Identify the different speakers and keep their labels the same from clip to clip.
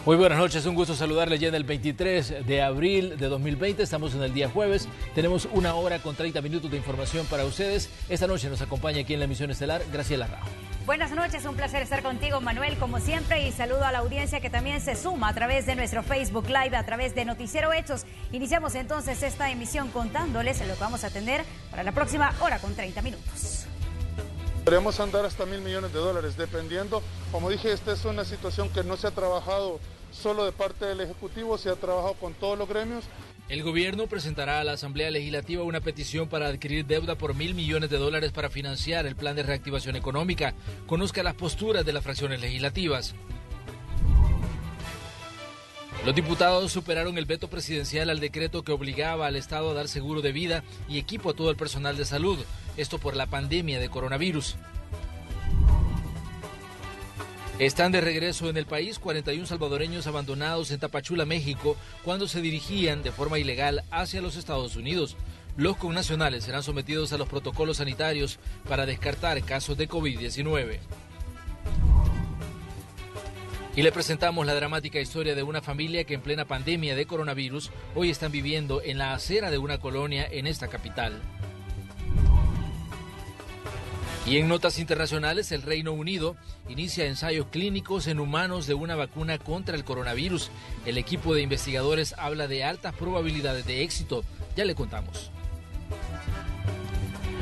Speaker 1: Muy buenas noches, un gusto saludarles ya en el 23 de abril de 2020, estamos en el día jueves, tenemos 1 hora con 30 minutos de información para ustedes. Esta noche nos acompaña aquí en la emisión estelar Graciela Rao.
Speaker 2: Buenas noches, un placer estar contigo, Manuel, como siempre, y saludo a la audiencia que también se suma a través de nuestro Facebook Live, a través de Noticiero Hechos. Iniciamos entonces esta emisión contándoles lo que vamos a tener para la próxima hora con 30 minutos.
Speaker 3: Podríamos andar hasta $1.000 millones, dependiendo. Como dije, esta es una situación que no se ha trabajado solo de parte del Ejecutivo, se ha trabajado con todos los gremios.
Speaker 1: El gobierno presentará a la Asamblea Legislativa una petición para adquirir deuda por $1.000 millones para financiar el plan de reactivación económica. Conozca las posturas de las fracciones legislativas. Los diputados superaron el veto presidencial al decreto que obligaba al Estado a dar seguro de vida y equipo a todo el personal de salud, esto por la pandemia de coronavirus. Están de regreso en el país 41 salvadoreños abandonados en Tapachula, México, cuando se dirigían de forma ilegal hacia los Estados Unidos. Los connacionales serán sometidos a los protocolos sanitarios para descartar casos de COVID-19. Y le presentamos la dramática historia de una familia que en plena pandemia de coronavirus hoy están viviendo en la acera de una colonia en esta capital. Y en notas internacionales, el Reino Unido inicia ensayos clínicos en humanos de una vacuna contra el coronavirus. El equipo de investigadores habla de altas probabilidades de éxito. Ya le contamos.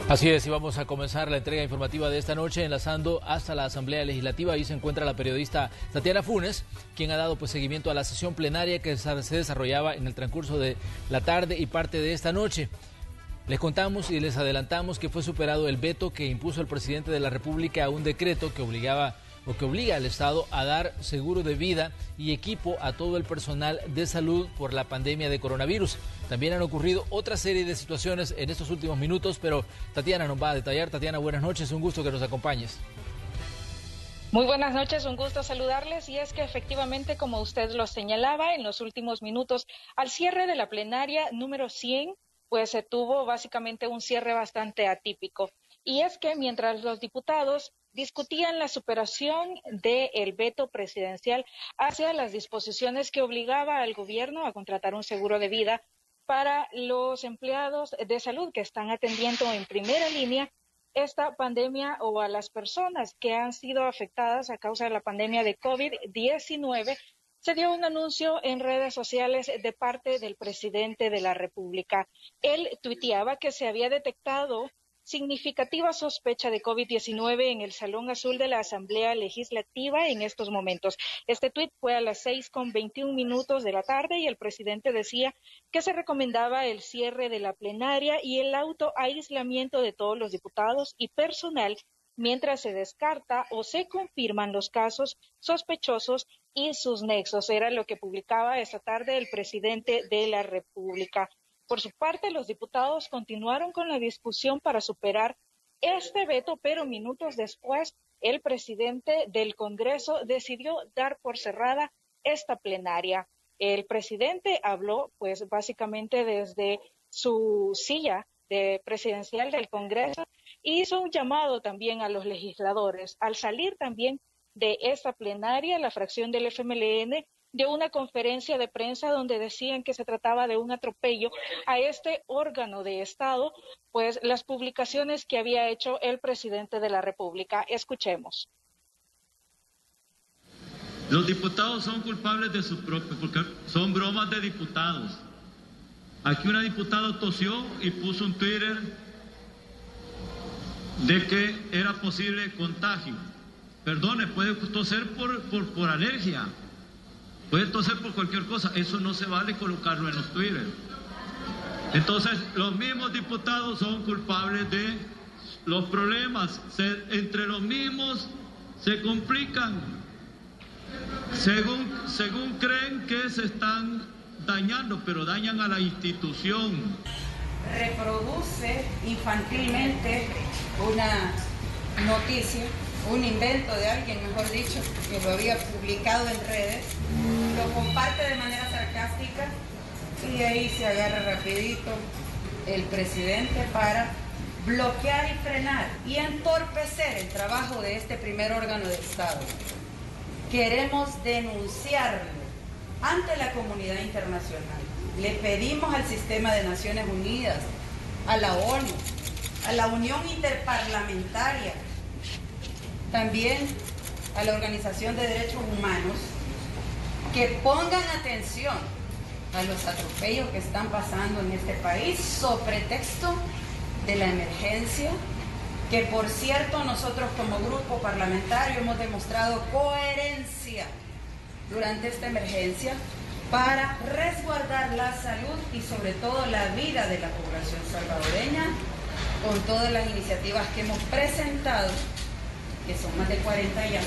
Speaker 1: Así es, y vamos a comenzar la entrega informativa de esta noche enlazando hasta la Asamblea Legislativa. Ahí se encuentra la periodista Tatiana Funes, quien ha dado seguimiento a la sesión plenaria que se desarrollaba en el transcurso de la tarde y parte de esta noche. Les contamos y les adelantamos que fue superado el veto que impuso el presidente de la República a un decreto que obliga al Estado a dar seguro de vida y equipo a todo el personal de salud por la pandemia de coronavirus. También han ocurrido otra serie de situaciones en estos últimos minutos, pero Tatiana nos va a detallar. Tatiana, buenas noches, un gusto que nos acompañes.
Speaker 4: Muy buenas noches, un gusto saludarles, y es que efectivamente, como usted lo señalaba, en los últimos minutos, al cierre de la plenaria número 100, pues se tuvo básicamente un cierre bastante atípico. Y es que mientras los diputados discutían la superación del veto presidencial hacia las disposiciones que obligaba al gobierno a contratar un seguro de vida para los empleados de salud que están atendiendo en primera línea esta pandemia, o a las personas que han sido afectadas a causa de la pandemia de COVID-19, se dio un anuncio en redes sociales de parte del presidente de la República. Él tuiteaba que se había detectado significativa sospecha de COVID-19 en el Salón Azul de la Asamblea Legislativa en estos momentos. Este tuit fue a las 6:21 de la tarde y el presidente decía que se recomendaba el cierre de la plenaria y el autoaislamiento de todos los diputados y personal mientras se descarta o se confirman los casos sospechosos y sus nexos. Era lo que publicaba esta tarde el presidente de la República. Por su parte, los diputados continuaron con la discusión para superar este veto, pero minutos después, el presidente del Congreso decidió dar por cerrada esta plenaria. El presidente habló, pues, básicamente desde su silla presidencial del Congreso, y hizo un llamado también a los legisladores. Al salir también de esta plenaria, la fracción del FMLN dio una conferencia de prensa donde decían que se trataba de un atropello a este órgano de Estado, pues las publicaciones que había hecho el presidente de la República. Escuchemos.
Speaker 5: Los diputados son culpables de su propio, porque son bromas de diputados. Aquí una diputada tosió y puso un Twitter de que era posible contagio. Perdone, puede toser por alergia, puede toser por cualquier cosa. Eso no se vale colocarlo en los Twitter. Entonces, los mismos diputados son culpables de los problemas. Entre los mismos se complican. Según creen que se están dañando, pero dañan a la institución.
Speaker 6: Reproduce infantilmente una noticia, un invento de alguien, mejor dicho, que lo había publicado en redes, lo comparte de manera sarcástica y de ahí se agarra rapidito el presidente para bloquear y frenar y entorpecer el trabajo de este primer órgano de Estado. Queremos denunciarlo ante la comunidad internacional. Le pedimos al sistema de Naciones Unidas, a la ONU, a la Unión Interparlamentaria, también a la Organización de Derechos Humanos, que pongan atención a los atropellos que están pasando en este país sobre pretexto de la emergencia, que por cierto nosotros como grupo parlamentario hemos demostrado coherencia durante esta emergencia para resguardar la salud y sobre todo la vida de la población salvadoreña con todas las iniciativas que hemos presentado, que son más de 40 ya.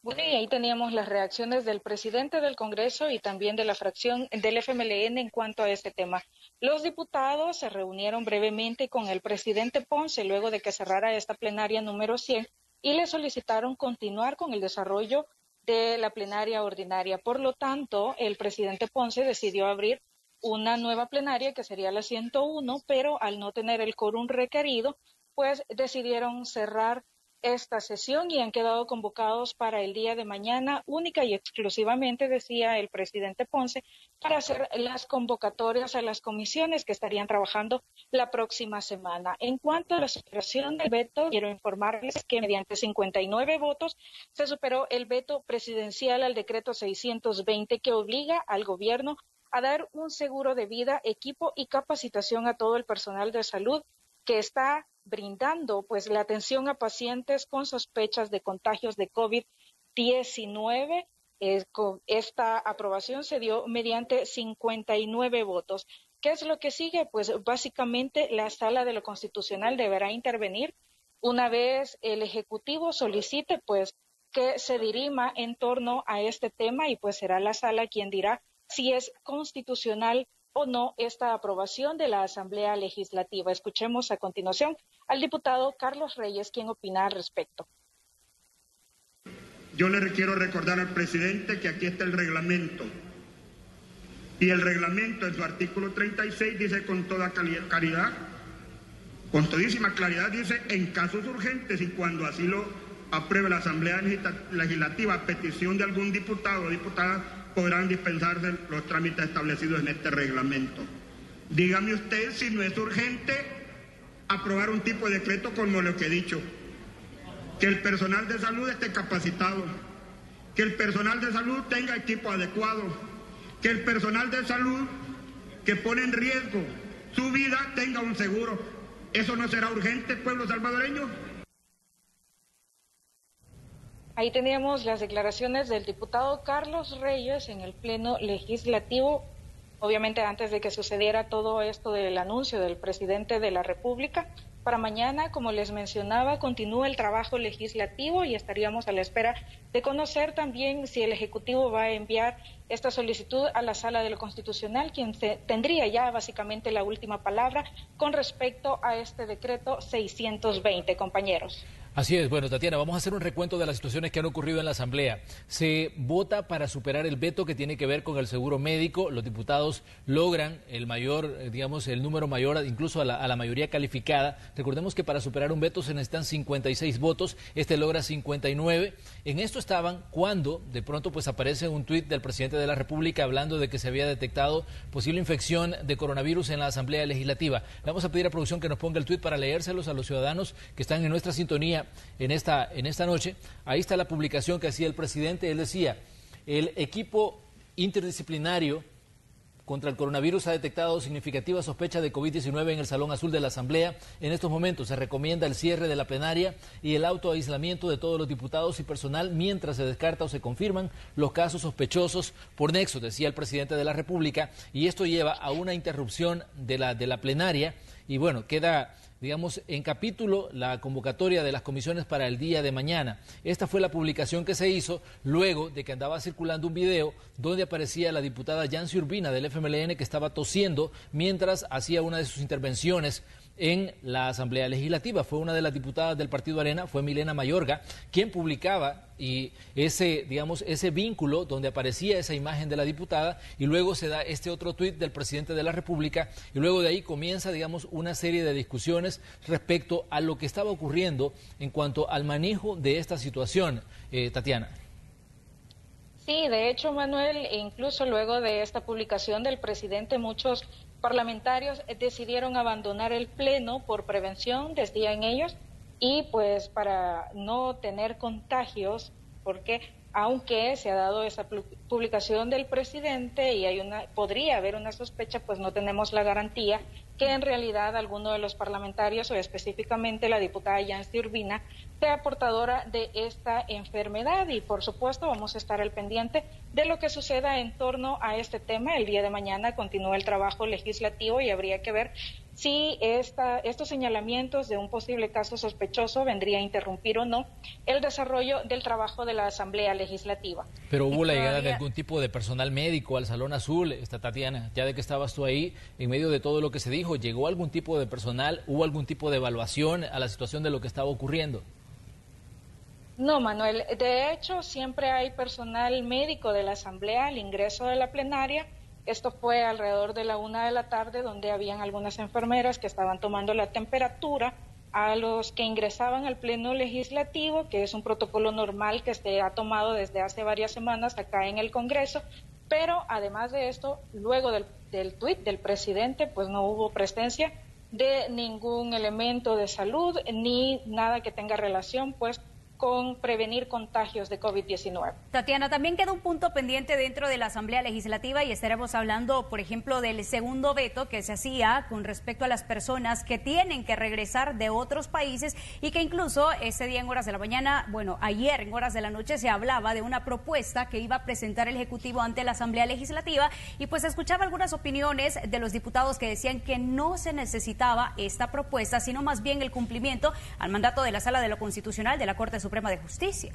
Speaker 4: Bueno, y ahí teníamos las reacciones del presidente del Congreso y también de la fracción del FMLN en cuanto a este tema. Los diputados se reunieron brevemente con el presidente Ponce luego de que cerrara esta plenaria número 100 y le solicitaron continuar con el desarrollo de la plenaria ordinaria. Por lo tanto, el presidente Ponce decidió abrir una nueva plenaria que sería la 101, pero al no tener el quórum requerido, pues decidieron cerrar esta sesión y han quedado convocados para el día de mañana, única y exclusivamente, decía el presidente Ponce, para hacer las convocatorias a las comisiones que estarían trabajando la próxima semana. En cuanto a la superación del veto, quiero informarles que mediante 59 votos se superó el veto presidencial al decreto 620 que obliga al gobierno a dar un seguro de vida, equipo y capacitación a todo el personal de salud que está brindando pues la atención a pacientes con sospechas de contagios de COVID-19. Esta aprobación se dio mediante 59 votos. ¿Qué es lo que sigue? Pues básicamente la Sala de lo Constitucional deberá intervenir una vez el Ejecutivo solicite pues que se dirima en torno a este tema y pues será la Sala quien dirá si es constitucional o no esta aprobación de la Asamblea Legislativa. Escuchemos a continuación al diputado Carlos Reyes, quien opina al respecto.
Speaker 7: Yo le quiero recordar al presidente que aquí está el reglamento. Y el reglamento en su artículo 36 dice con toda claridad, con todísima claridad, dice en casos urgentes y cuando así lo apruebe la Asamblea Legislativa a petición de algún diputado o diputada, podrán dispensarse los trámites establecidos en este reglamento. Dígame usted si no es urgente aprobar un tipo de decreto como lo que he dicho, que el personal de salud esté capacitado, que el personal de salud tenga equipo adecuado, que el personal de salud que pone en riesgo su vida tenga un seguro. ¿Eso no será urgente, pueblo salvadoreño?
Speaker 4: Ahí teníamos las declaraciones del diputado Carlos Reyes en el Pleno Legislativo, obviamente antes de que sucediera todo esto del anuncio del presidente de la República. Para mañana, como les mencionaba, continúa el trabajo legislativo y estaríamos a la espera de conocer también si el Ejecutivo va a enviar esta solicitud a la Sala de lo Constitucional, quien tendría ya básicamente la última palabra con respecto a este decreto 620, compañeros.
Speaker 1: Así es. Bueno, Tatiana, vamos a hacer un recuento de las situaciones que han ocurrido en la Asamblea. Se vota para superar el veto que tiene que ver con el seguro médico. Los diputados logran el mayor, digamos, el número mayor, incluso a la mayoría calificada. Recordemos que para superar un veto se necesitan 56 votos. Este logra 59. En esto estaban cuando de pronto pues aparece un tuit del presidente de la República hablando de que se había detectado posible infección de coronavirus en la Asamblea Legislativa. Le vamos a pedir a producción que nos ponga el tuit para leérselos a los ciudadanos que están en nuestra sintonía en esta noche. Ahí está la publicación que hacía el presidente. Él decía: el equipo interdisciplinario contra el coronavirus ha detectado significativa sospecha de COVID-19 en el Salón Azul de la Asamblea. En estos momentos se recomienda el cierre de la plenaria y el autoaislamiento de todos los diputados y personal mientras se descarta o se confirman los casos sospechosos por nexo, decía el presidente de la República, y esto lleva a una interrupción de la plenaria y bueno, queda, digamos, en capítulo la convocatoria de las comisiones para el día de mañana. Esta fue la publicación que se hizo luego de que andaba circulando un video donde aparecía la diputada Yancy Urbina del FMLN que estaba tosiendo mientras hacía una de sus intervenciones en la Asamblea Legislativa. Fue una de las diputadas del Partido Arena, fue Milena Mayorga, quien publicaba y ese vínculo donde aparecía esa imagen de la diputada y luego se da este otro tuit del presidente de la República y luego de ahí comienza, digamos, una serie de discusiones respecto a lo que estaba ocurriendo en cuanto al manejo de esta situación, Tatiana.
Speaker 4: Sí, de hecho, Manuel, incluso luego de esta publicación del presidente, muchos parlamentarios decidieron abandonar el pleno por prevención, decían ellos, y pues para no tener contagios, porque aunque se ha dado esa publicación del presidente y podría haber una sospecha, pues no tenemos la garantía que en realidad alguno de los parlamentarios, o específicamente la diputada Yancy Urbina, sea portadora de esta enfermedad. Y por supuesto vamos a estar al pendiente de lo que suceda en torno a este tema. El día de mañana continúa el trabajo legislativo y habría que ver si estos señalamientos de un posible caso sospechoso vendría a interrumpir o no el desarrollo del trabajo de la Asamblea Legislativa.
Speaker 1: Pero hubo la llegada de algún tipo de personal médico al Salón Azul, Tatiana, ya de que estabas tú ahí, en medio de todo lo que se dijo, ¿llegó algún tipo de personal, hubo algún tipo de evaluación a la situación de lo que estaba ocurriendo?
Speaker 4: No, Manuel, de hecho siempre hay personal médico de la Asamblea al ingreso de la plenaria. Esto fue alrededor de la 1 de la tarde, donde habían algunas enfermeras que estaban tomando la temperatura a los que ingresaban al Pleno Legislativo, que es un protocolo normal que se ha tomado desde hace varias semanas acá en el Congreso. Pero además de esto, luego del tuit del presidente, pues no hubo presencia de ningún elemento de salud ni nada que tenga relación, pues, con prevenir contagios de COVID-19.
Speaker 2: Tatiana, también queda un punto pendiente dentro de la Asamblea Legislativa y estaremos hablando, por ejemplo, del segundo veto que se hacía con respecto a las personas que tienen que regresar de otros países y que incluso ese día en horas de la mañana, bueno, ayer en horas de la noche se hablaba de una propuesta que iba a presentar el Ejecutivo ante la Asamblea Legislativa y pues escuchaba algunas opiniones de los diputados que decían que no se necesitaba esta propuesta, sino más bien el cumplimiento al mandato de la Sala de lo Constitucional de la Corte Suprema de Justicia.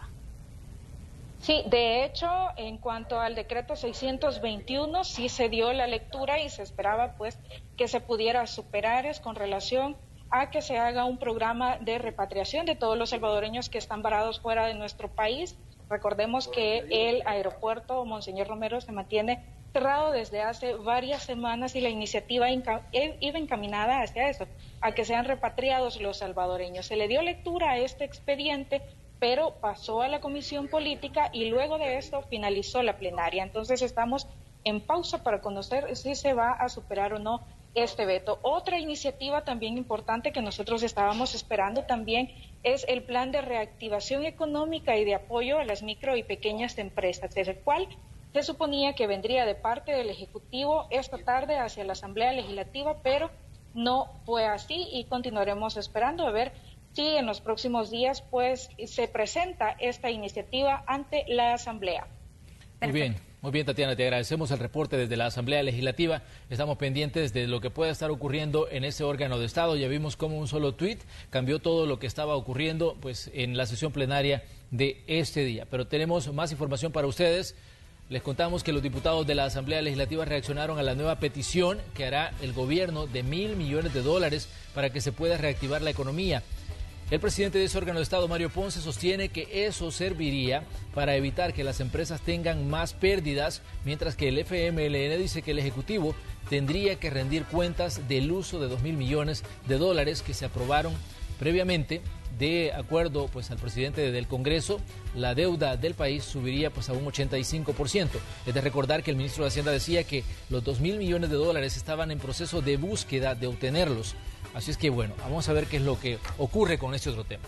Speaker 4: Sí, de hecho, en cuanto al decreto 621, sí se dio la lectura y se esperaba pues que se pudiera superar con relación a que se haga un programa de repatriación de todos los salvadoreños que están varados fuera de nuestro país. Recordemos que el aeropuerto Monseñor Romero se mantiene cerrado desde hace varias semanas y la iniciativa iba encaminada hacia eso, a que sean repatriados los salvadoreños. Se le dio lectura a este expediente, pero pasó a la Comisión Política y luego de esto finalizó la plenaria. Entonces estamos en pausa para conocer si se va a superar o no este veto. Otra iniciativa también importante que nosotros estábamos esperando también es el plan de reactivación económica y de apoyo a las micro y pequeñas empresas, el cual se suponía que vendría de parte del Ejecutivo esta tarde hacia la Asamblea Legislativa, pero no fue así y continuaremos esperando a ver si en los próximos días pues se presenta esta iniciativa ante la Asamblea.
Speaker 1: Muy bien, Tatiana, te agradecemos el reporte desde la Asamblea Legislativa. Estamos pendientes de lo que pueda estar ocurriendo en ese órgano de Estado. Ya vimos cómo un solo tuit cambió todo lo que estaba ocurriendo pues en la sesión plenaria de este día. Pero tenemos más información para ustedes. Les contamos que los diputados de la Asamblea Legislativa reaccionaron a la nueva petición que hará el gobierno de $1.000 millones para que se pueda reactivar la economía. El presidente de ese órgano de Estado, Mario Ponce, sostiene que eso serviría para evitar que las empresas tengan más pérdidas, mientras que el FMLN dice que el Ejecutivo tendría que rendir cuentas del uso de $2.000 millones que se aprobaron previamente. De acuerdo pues al presidente del Congreso, la deuda del país subiría pues a un 85%. Es de recordar que el ministro de Hacienda decía que los $2.000 millones estaban en proceso de búsqueda de obtenerlos. Así es que bueno, vamos a ver qué es lo que ocurre con este otro tema.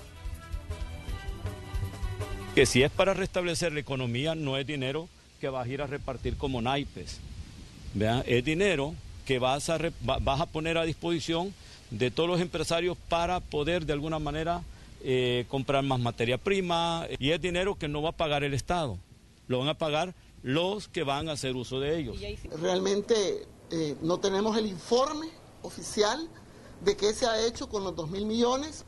Speaker 8: Que si es para restablecer la economía, no es dinero que vas a ir a repartir como naipes. ¿Vean? Es dinero que vas a poner a disposición de todos los empresarios para poder de alguna manera comprar más materia prima, y es dinero que no va a pagar el Estado, lo van a pagar los que van a hacer uso de ellos.
Speaker 9: Realmente no tenemos el informe oficial de qué se ha hecho con los $2.000 millones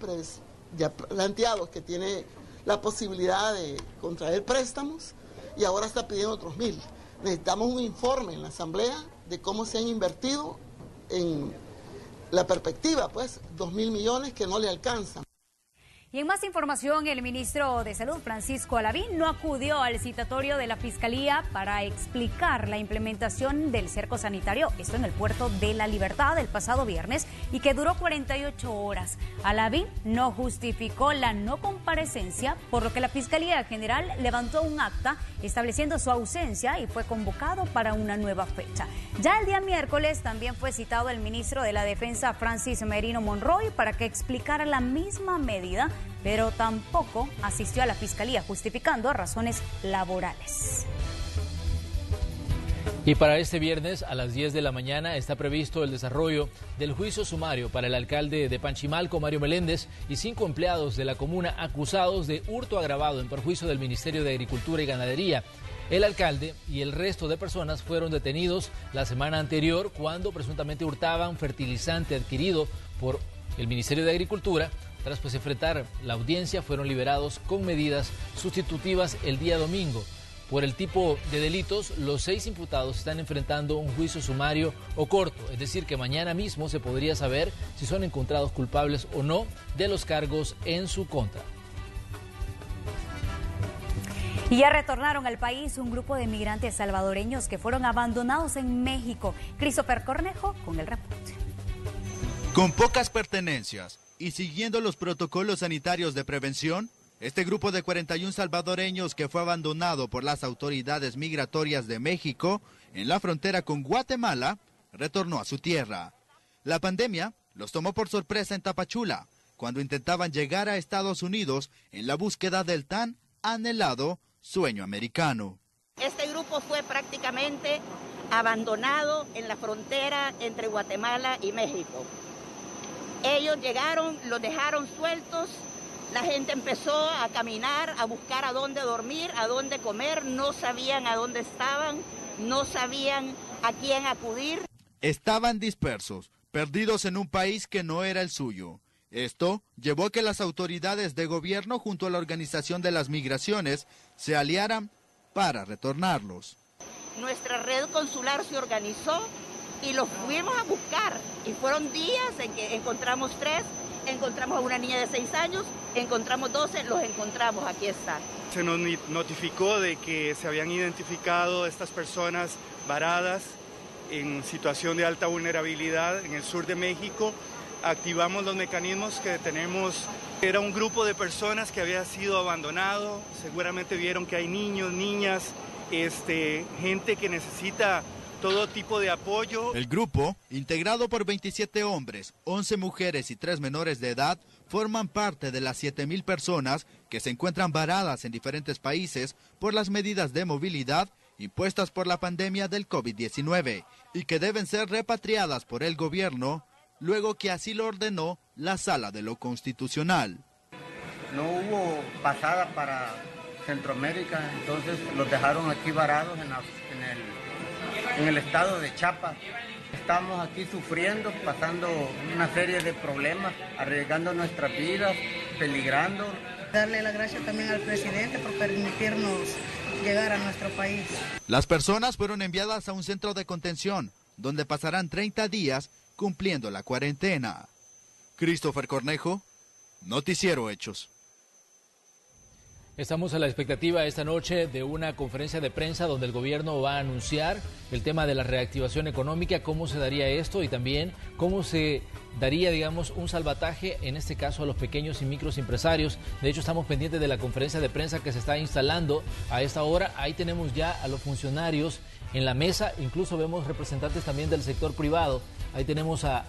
Speaker 9: ya planteados, que tiene la posibilidad de contraer préstamos y ahora está pidiendo otros 1.000. Necesitamos un informe en la Asamblea de cómo se han invertido en la perspectiva, pues, $2.000 millones que no le alcanzan.
Speaker 2: Y en más información, el ministro de Salud, Francisco Alavín, no acudió al citatorio de la Fiscalía para explicar la implementación del cerco sanitario, esto en el Puerto de la Libertad el pasado viernes, y que duró 48 horas. Alavín no justificó la no comparecencia, por lo que la Fiscalía General levantó un acta estableciendo su ausencia y fue convocado para una nueva fecha. Ya el día miércoles también fue citado el ministro de la Defensa, Francis Merino Monroy, para que explicara la misma medida, pero tampoco asistió a la Fiscalía, justificando razones laborales.
Speaker 1: Y para este viernes a las 10 de la mañana está previsto el desarrollo del juicio sumario para el alcalde de Panchimalco, Mario Meléndez, y 5 empleados de la comuna acusados de hurto agravado en perjuicio del Ministerio de Agricultura y Ganadería. El alcalde y el resto de personas fueron detenidos la semana anterior cuando presuntamente hurtaban fertilizante adquirido por el Ministerio de Agricultura. Tras enfrentar la audiencia, fueron liberados con medidas sustitutivas el día domingo. Por el tipo de delitos, los 6 imputados están enfrentando un juicio sumario o corto, es decir, que mañana mismo se podría saber si son encontrados culpables o no de los cargos en su contra.
Speaker 2: Y ya retornaron al país un grupo de migrantes salvadoreños que fueron abandonados en México. Christopher Cornejo con el reporte.
Speaker 10: Con pocas pertenencias y siguiendo los protocolos sanitarios de prevención, este grupo de 41 salvadoreños que fue abandonado por las autoridades migratorias de México en la frontera con Guatemala, retornó a su tierra. La pandemia los tomó por sorpresa en Tapachula, cuando intentaban llegar a Estados Unidos en la búsqueda del tan anhelado sueño americano.
Speaker 11: Este grupo fue prácticamente abandonado en la frontera entre Guatemala y México. Ellos llegaron, los dejaron sueltos, la gente empezó a caminar, a buscar a dónde dormir, a dónde comer, no sabían a dónde estaban, no sabían a quién acudir.
Speaker 10: Estaban dispersos, perdidos en un país que no era el suyo. Esto llevó a que las autoridades de gobierno junto a la Organización de las Migraciones se aliaran para retornarlos.
Speaker 11: Nuestra red consular se organizó y los fuimos a buscar. Y fueron días en que encontramos 3, encontramos a una niña de 6 años, encontramos 12, los encontramos, aquí están.
Speaker 12: Se nos notificó de que se habían identificado estas personas varadas en situación de alta vulnerabilidad en el sur de México. Activamos los mecanismos que tenemos. Era un grupo de personas que había sido abandonado. Seguramente vieron que hay niños, niñas, gente que necesita todo tipo de apoyo.
Speaker 10: El grupo, integrado por 27 hombres, 11 mujeres y 3 menores de edad, forman parte de las 7,000 personas que se encuentran varadas en diferentes países por las medidas de movilidad impuestas por la pandemia del COVID-19 y que deben ser repatriadas por el gobierno luego que así lo ordenó la Sala de lo Constitucional.
Speaker 13: No hubo pasada para Centroamérica, entonces los dejaron aquí varados en el estado de Chiapas. Estamos aquí sufriendo, pasando una serie de problemas, arriesgando nuestras vidas, peligrando.
Speaker 14: Darle las gracias también al presidente por permitirnos llegar a nuestro país.
Speaker 10: Las personas fueron enviadas a un centro de contención, donde pasarán 30 días cumpliendo la cuarentena. Christopher Cornejo, Noticiero Hechos.
Speaker 1: Estamos a la expectativa esta noche de una conferencia de prensa donde el gobierno va a anunciar el tema de la reactivación económica, cómo se daría esto y también cómo se daría, digamos, un salvataje, en este caso a los pequeños y micros empresarios. De hecho, estamos pendientes de la conferencia de prensa que se está instalando a esta hora. Ahí tenemos ya a los funcionarios en la mesa, incluso vemos representantes también del sector privado. Ahí tenemos a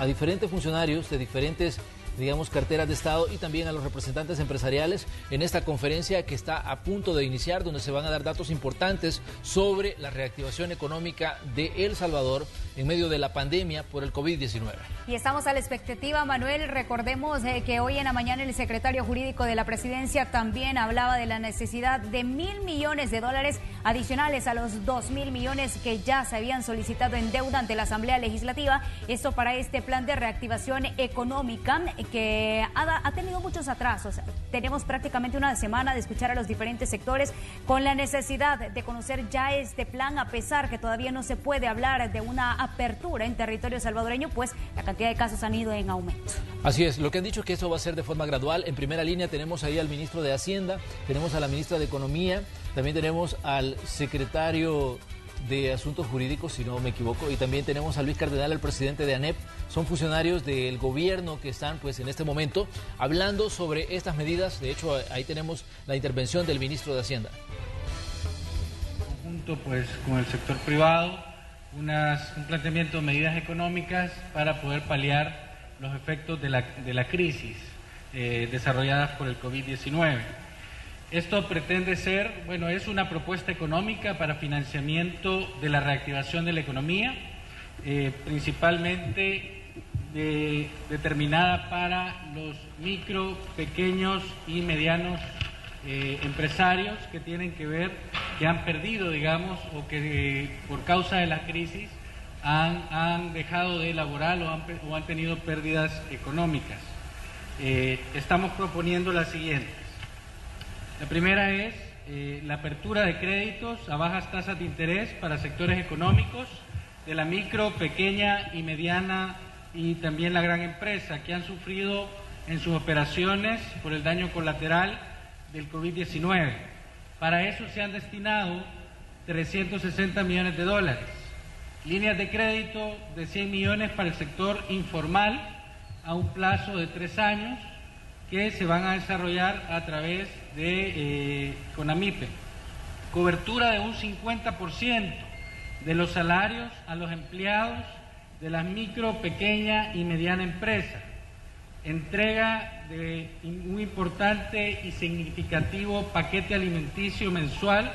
Speaker 1: diferentes funcionarios de diferentes, digamos, carteras de Estado y también a los representantes empresariales en esta conferencia que está a punto de iniciar, donde se van a dar datos importantes sobre la reactivación económica de El Salvador en medio de la pandemia por el COVID-19.
Speaker 2: Y estamos a la expectativa, Manuel. Recordemos que hoy en la mañana el secretario jurídico de la presidencia también hablaba de la necesidad de $1.000 millones adicionales a los 2.000 millones que ya se habían solicitado en deuda ante la Asamblea Legislativa. Esto para este plan de reactivación económica que ha tenido muchos atrasos. Tenemos prácticamente una semana de escuchar a los diferentes sectores con la necesidad de conocer ya este plan, a pesar que todavía no se puede hablar de una apertura en territorio salvadoreño, pues la cantidad de casos han ido en aumento.
Speaker 1: Así es, lo que han dicho es que eso va a ser de forma gradual. En primera línea tenemos ahí al ministro de Hacienda, tenemos a la ministra de Economía, también tenemos al secretario de Asuntos Jurídicos, si no me equivoco, y también tenemos a Luis Cardenal, el presidente de ANEP. Son funcionarios del gobierno que están pues en este momento hablando sobre estas medidas. De hecho, ahí tenemos la intervención del ministro de Hacienda.
Speaker 15: Junto pues con el sector privado, un planteamiento de medidas económicas para poder paliar los efectos de la crisis desarrolladas por el COVID-19. Esto pretende ser, es una propuesta económica para financiamiento de la reactivación de la economía, principalmente determinada para los micro, pequeños y medianos empresarios que tienen que ver, que han perdido, o que por causa de la crisis han dejado de elaborar o han tenido pérdidas económicas. Estamos proponiendo las siguientes. La primera es la apertura de créditos a bajas tasas de interés para sectores económicos de la micro, pequeña y mediana y también la gran empresa que han sufrido en sus operaciones por el daño colateral del COVID-19. Para eso se han destinado 360 millones de dólares. Líneas de crédito de 100 millones para el sector informal a un plazo de 3 años que se van a desarrollar a través de CONAMIPE. Cobertura de un 50% de los salarios a los empleados de la micro, pequeña y mediana empresa. Entrega de un importante y significativo paquete alimenticio mensual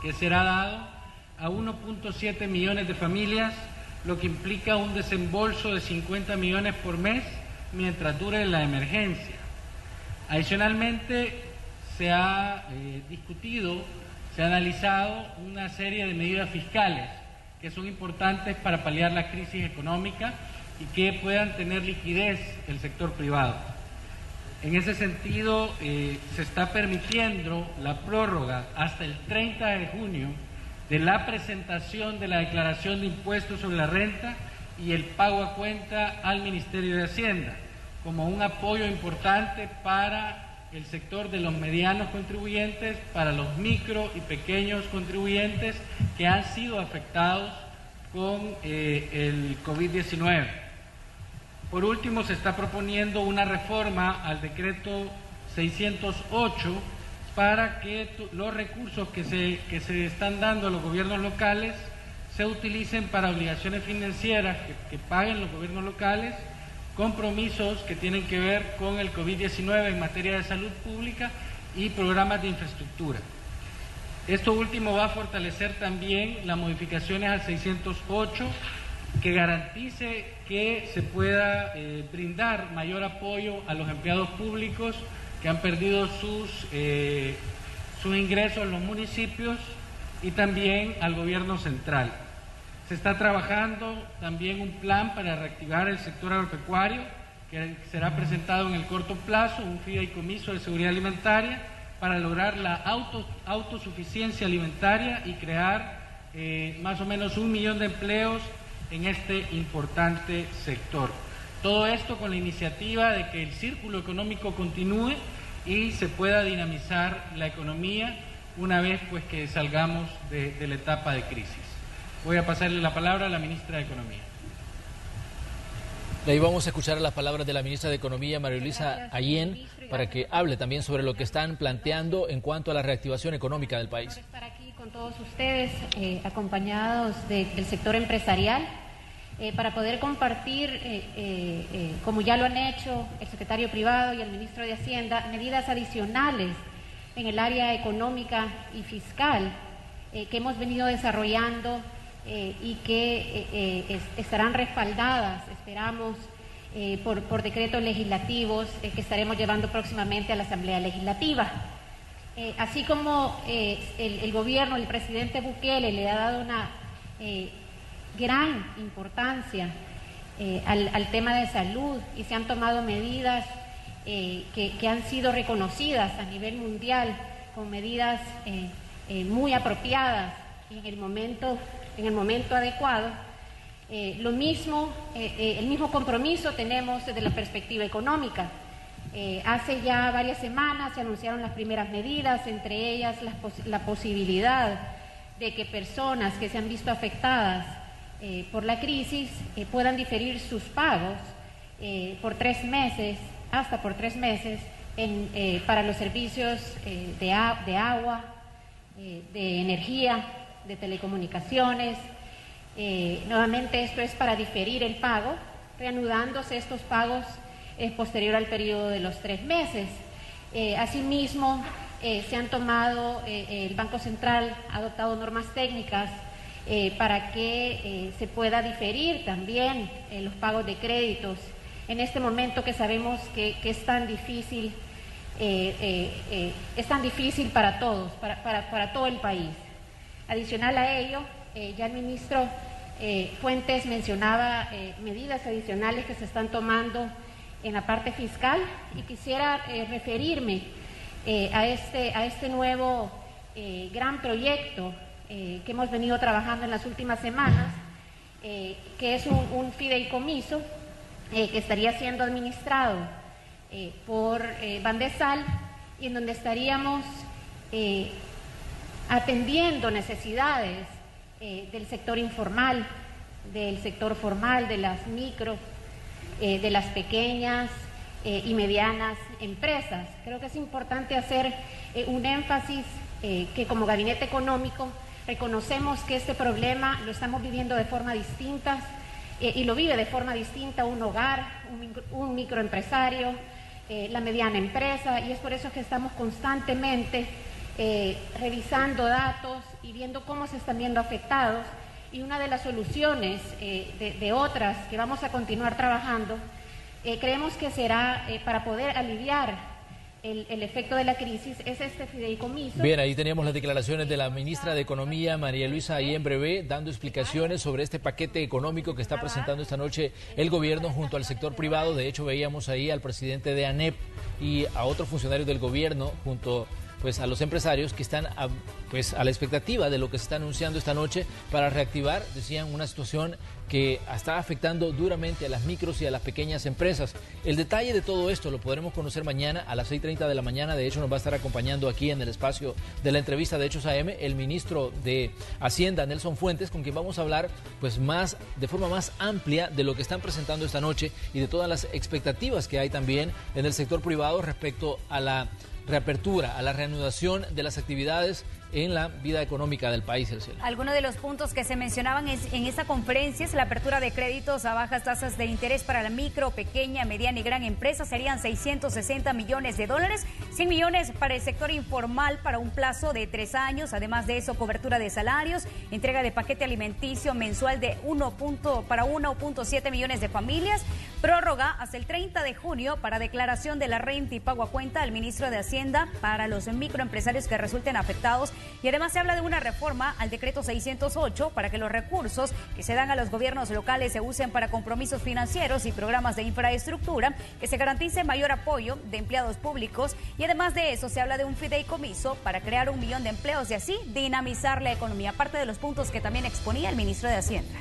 Speaker 15: que será dado a 1.7 millones de familias, lo que implica un desembolso de 50 millones por mes mientras dure la emergencia. Adicionalmente, se ha discutido, se ha analizado una serie de medidas fiscales que son importantes para paliar la crisis económica y que puedan tener liquidez el sector privado. En ese sentido, se está permitiendo la prórroga hasta el 30 de junio de la presentación de la declaración de impuestos sobre la renta y el pago a cuenta al Ministerio de Hacienda, como un apoyo importante para el sector de los medianos contribuyentes, para los micro y pequeños contribuyentes que han sido afectados con el COVID-19. Por último, se está proponiendo una reforma al decreto 608 para que los recursos que se están dando a los gobiernos locales se utilicen para obligaciones financieras que paguen los gobiernos locales, compromisos que tienen que ver con el COVID-19 en materia de salud pública y programas de infraestructura. Esto último va a fortalecer también las modificaciones al 608 que garantice que se pueda brindar mayor apoyo a los empleados públicos que han perdido sus ingresos en los municipios y también al gobierno central. Se está trabajando también un plan para reactivar el sector agropecuario que será presentado en el corto plazo, un fideicomiso de seguridad alimentaria para lograr la autosuficiencia alimentaria y crear más o menos 1 millón de empleos en este importante sector. Todo esto con la iniciativa de que el círculo económico continúe y se pueda dinamizar la economía una vez pues que salgamos de la etapa de crisis. Voy a pasarle la palabra a la ministra de Economía.
Speaker 1: Ahí vamos a escuchar las palabras de la ministra de Economía, María Luisa Ayén, para que hable también sobre lo que están planteando en cuanto a la reactivación económica del país.
Speaker 16: Estar aquí con todos ustedes, acompañados del sector empresarial, para poder compartir, como ya lo han hecho el secretario privado y el ministro de Hacienda, medidas adicionales en el área económica y fiscal que hemos venido desarrollando y que estarán respaldadas, esperamos, por decretos legislativos que estaremos llevando próximamente a la Asamblea Legislativa. Así como el gobierno, el presidente Bukele le ha dado una gran importancia al tema de salud y se han tomado medidas que han sido reconocidas a nivel mundial con medidas muy apropiadas y en el momento adecuado, Lo mismo, el mismo compromiso tenemos desde la perspectiva económica. Hace ya varias semanas se anunciaron las primeras medidas, entre ellas la posibilidad de que personas que se han visto afectadas por la crisis puedan diferir sus pagos por 3 meses, hasta por 3 meses, para los servicios de agua, de energía, de telecomunicaciones. Nuevamente esto es para diferir el pago, reanudándose estos pagos posterior al periodo de los 3 meses. Asimismo, se han tomado, el Banco Central ha adoptado normas técnicas para que se pueda diferir también los pagos de créditos en este momento que sabemos que es tan difícil, para todos, para todo el país. Adicional a ello, ya el ministro Fuentes mencionaba medidas adicionales que se están tomando en la parte fiscal, y quisiera referirme a este nuevo gran proyecto que hemos venido trabajando en las últimas semanas, que es un fideicomiso que estaría siendo administrado por Bandesal, y en donde estaríamos atendiendo necesidades del sector informal, del sector formal, de las micro, de las pequeñas y medianas empresas. Creo que es importante hacer un énfasis que como Gabinete Económico reconocemos que este problema lo estamos viviendo de forma distinta y lo vive de forma distinta un hogar, un microempresario, la mediana empresa, y es por eso que estamos constantemente revisando datos y viendo cómo se están viendo afectados. Y una de las soluciones de otras que vamos a continuar trabajando, creemos que será para poder aliviar el efecto de la crisis, es este fideicomiso.
Speaker 1: Bien, ahí teníamos las declaraciones de la ministra de Economía, María Luisa Ayen Brevé, dando explicaciones sobre este paquete económico que está presentando esta noche el gobierno junto al sector privado. De hecho, veíamos ahí al presidente de ANEP y a otros funcionarios del gobierno junto a los empresarios que están a la expectativa de lo que se está anunciando esta noche para reactivar, decían, una situación que está afectando duramente a las micros y a las pequeñas empresas. El detalle de todo esto lo podremos conocer mañana a las 6:30 de la mañana. De hecho, nos va a estar acompañando aquí en el espacio de la entrevista de Hechos AM el ministro de Hacienda, Nelson Fuentes, con quien vamos a hablar de forma más amplia de lo que están presentando esta noche y de todas las expectativas que hay también en el sector privado respecto a la reapertura, a la reanudación de las actividades en la vida económica del país.
Speaker 2: Algunos de los puntos que se mencionaban en esta conferencia es la apertura de créditos a bajas tasas de interés para la micro, pequeña, mediana y gran empresa. Serían 660 millones de dólares, 100 millones para el sector informal para un plazo de 3 años. Además de eso, cobertura de salarios, entrega de paquete alimenticio mensual de 1.7 millones de familias, prórroga hasta el 30 de junio para declaración de la renta y pago a cuenta al ministro de Hacienda para los microempresarios que resulten afectados. Y además se habla de una reforma al decreto 608 para que los recursos que se dan a los gobiernos locales se usen para compromisos financieros y programas de infraestructura, que se garantice mayor apoyo de empleados públicos. Y además de eso se habla de un fideicomiso para crear 1 millón de empleos y así dinamizar la economía, parte de los puntos que también exponía el ministro de Hacienda.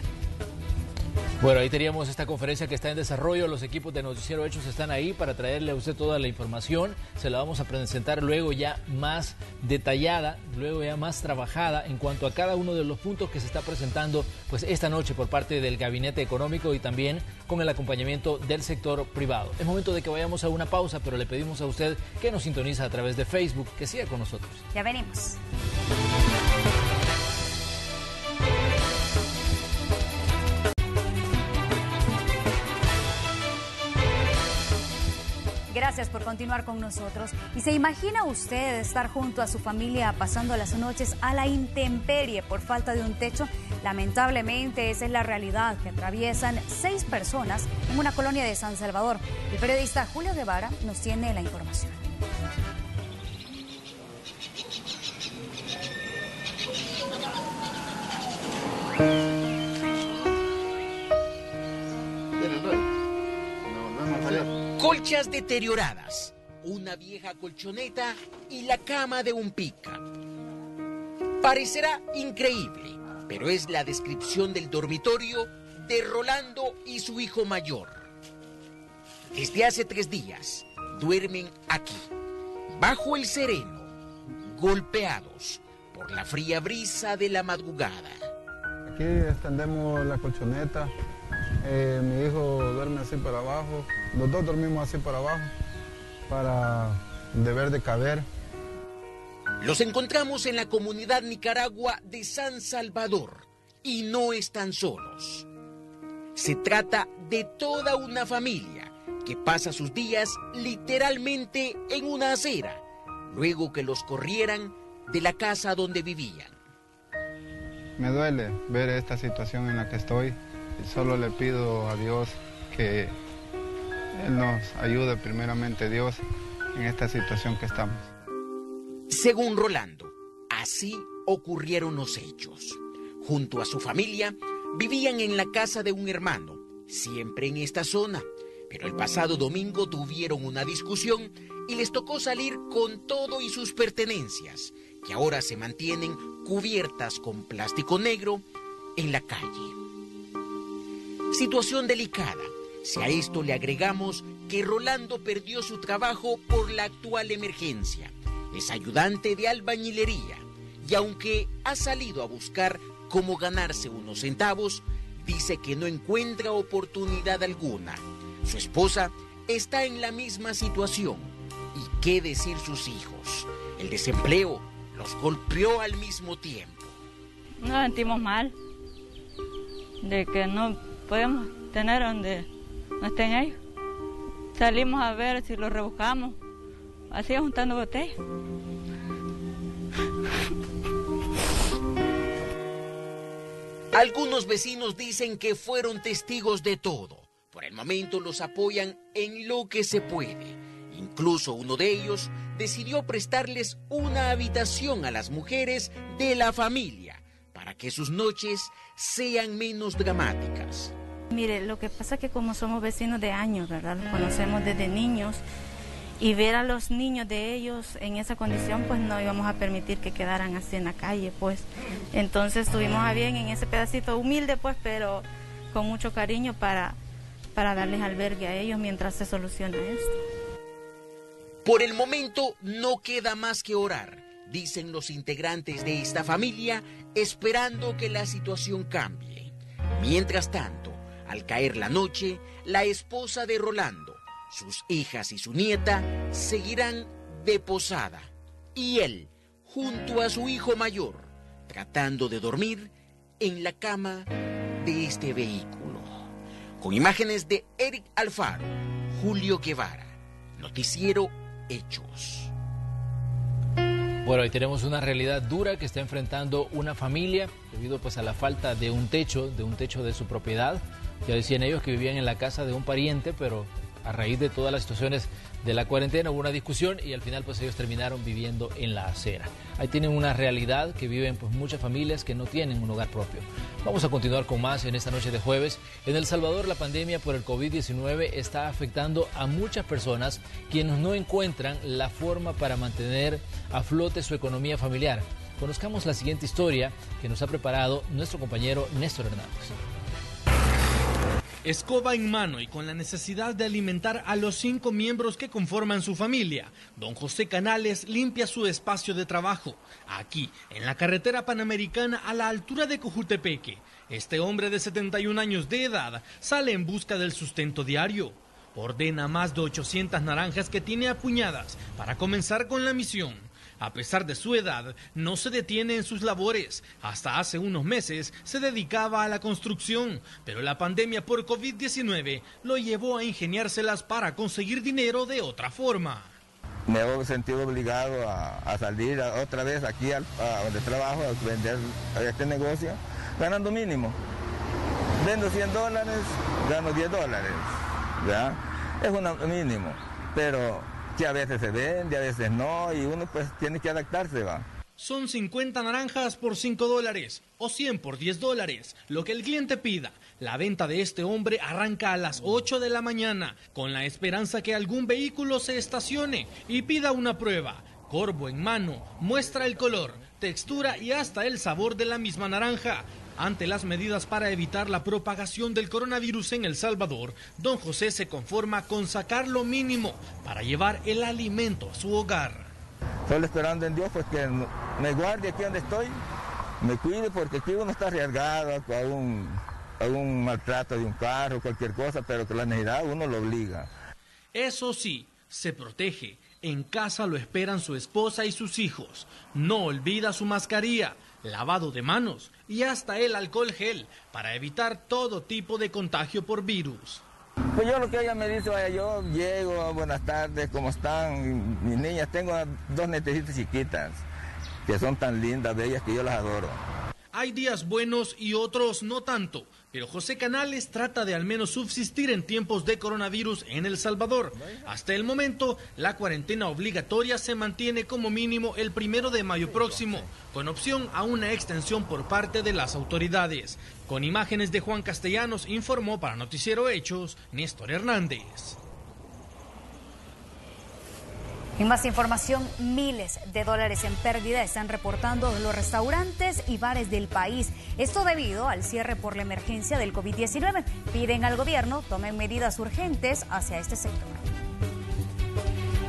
Speaker 1: Bueno, ahí teníamos esta conferencia que está en desarrollo. Los equipos de Noticiero Hechos están ahí para traerle a usted toda la información. Se la vamos a presentar luego ya más detallada, luego ya más trabajada en cuanto a cada uno de los puntos que se está presentando esta noche por parte del Gabinete Económico y también con el acompañamiento del sector privado. Es momento de que vayamos a una pausa, pero le pedimos a usted que nos sintoniza a través de Facebook, que siga con nosotros.
Speaker 2: Ya venimos. Gracias por continuar con nosotros. ¿Y se imagina usted estar junto a su familia pasando las noches a la intemperie por falta de un techo? Lamentablemente esa es la realidad que atraviesan 6 personas en una colonia de San Salvador. El periodista Julio Guevara nos tiene la información.
Speaker 17: Colchas deterioradas, una vieja colchoneta y la cama de un pica. Parecerá increíble, pero es la descripción del dormitorio de Rolando y su hijo mayor. Desde hace 3 días duermen aquí, bajo el sereno, golpeados por la fría brisa de la madrugada.
Speaker 18: Aquí extendemos la colchoneta, mi hijo duerme así para abajo, los dos dormimos así para abajo, para deber de caber.
Speaker 17: Los encontramos en la comunidad Nicaragua de San Salvador y no están solos. Se trata de toda una familia que pasa sus días literalmente en una acera, luego que los corrieran de la casa donde vivían.
Speaker 18: Me duele ver esta situación en la que estoy. Solo le pido a Dios que Él nos ayude, primeramente Dios, en esta situación que estamos.
Speaker 17: Según Rolando, así ocurrieron los hechos. Junto a su familia, vivían en la casa de un hermano, siempre en esta zona. Pero el pasado domingo tuvieron una discusión y les tocó salir con todo y sus pertenencias, que ahora se mantienen cubiertas con plástico negro en la calle. Situación delicada, si a esto le agregamos que Rolando perdió su trabajo por la actual emergencia. Es ayudante de albañilería y aunque ha salido a buscar cómo ganarse unos centavos, dice que no encuentra oportunidad alguna. Su esposa está en la misma situación. ¿Y qué decir sus hijos? El desempleo los golpeó al mismo tiempo.
Speaker 19: Nos sentimos mal de que no podemos tener donde no estén ellos. Salimos a ver si los rebuscamos, así juntando botellas.
Speaker 17: Algunos vecinos dicen que fueron testigos de todo. Por el momento los apoyan en lo que se puede. Incluso uno de ellos decidió prestarles una habitación a las mujeres de la familia para que sus noches sean menos dramáticas.
Speaker 20: Mire, lo que pasa es que como somos vecinos de años, ¿verdad? Los conocemos desde niños y ver a los niños de ellos en esa condición, pues no íbamos a permitir que quedaran así en la calle, pues. Entonces estuvimos a bien en ese pedacito humilde, pues, pero con mucho cariño para darles albergue a ellos mientras se soluciona esto.
Speaker 17: Por el momento no queda más que orar, dicen los integrantes de esta familia, esperando que la situación cambie. Mientras tanto, al caer la noche, la esposa de Rolando, sus hijas y su nieta seguirán de posada. Y él, junto a su hijo mayor, tratando de dormir en la cama de este vehículo. Con imágenes de Eric Alfaro, Julio Guevara, Noticiero Hechos.
Speaker 1: Bueno, ahí tenemos una realidad dura que está enfrentando una familia debido pues a la falta de un techo de su propiedad. Ya decían ellos que vivían en la casa de un pariente, pero a raíz de todas las situaciones de la cuarentena hubo una discusión y al final pues ellos terminaron viviendo en la acera. Ahí tienen una realidad que viven pues muchas familias que no tienen un hogar propio. Vamos a continuar con más en esta noche de jueves. En El Salvador la pandemia por el COVID-19 está afectando a muchas personas quienes no encuentran la forma para mantener a flote su economía familiar. Conozcamos la siguiente historia que nos ha preparado nuestro compañero Néstor Hernández.
Speaker 21: Escoba en mano y con la necesidad de alimentar a los 5 miembros que conforman su familia, don José Canales limpia su espacio de trabajo, aquí, en la carretera panamericana a la altura de Cojutepeque. Este hombre de 71 años de edad sale en busca del sustento diario. Ordena más de 800 naranjas que tiene apuñadas para comenzar con la misión. A pesar de su edad, no se detiene en sus labores. Hasta hace unos meses se dedicaba a la construcción, pero la pandemia por COVID-19 lo llevó a ingeniárselas para conseguir dinero de otra forma.
Speaker 22: Me he sentido obligado a salir otra vez aquí a donde trabajo, a vender este negocio, ganando mínimo. Vendo $100, gano $10, ¿ya? Es un mínimo, pero que a veces se vende, a veces no, y uno pues tiene que adaptarse, va.
Speaker 21: Son 50 naranjas por $5 o 100 por $10, lo que el cliente pida. La venta de este hombre arranca a las 8 de la mañana, con la esperanza que algún vehículo se estacione y pida una prueba. Corvo en mano, muestra el color, textura y hasta el sabor de la misma naranja. Ante las medidas para evitar la propagación del coronavirus en El Salvador, don José se conforma con sacar lo mínimo para llevar el alimento a su hogar.
Speaker 22: Solo esperando en Dios pues que me guarde aquí donde estoy, me cuide, porque aquí uno está arriesgado a un maltrato de un carro, cualquier cosa, pero que la necesidad uno lo obliga.
Speaker 21: Eso sí, se protege. En casa lo esperan su esposa y sus hijos. No olvida su mascarilla, lavado de manos y hasta el alcohol gel para evitar todo tipo de contagio por virus.
Speaker 22: Pues yo lo que ella me dice, vaya, yo llego, buenas tardes, ¿cómo están? Mis niñas, tengo 2 nietecitas chiquitas, que son tan lindas, bellas, que yo las adoro.
Speaker 21: Hay días buenos y otros no tanto, pero José Canales trata de al menos subsistir en tiempos de coronavirus en El Salvador. Hasta el momento, la cuarentena obligatoria se mantiene como mínimo el 1 de mayo próximo, con opción a una extensión por parte de las autoridades. Con imágenes de Juan Castellanos, informó para Noticiero Hechos, Néstor Hernández.
Speaker 2: En más información, miles de dólares en pérdida están reportando los restaurantes y bares del país. Esto debido al cierre por la emergencia del COVID-19. Piden al gobierno tomen medidas urgentes hacia este sector.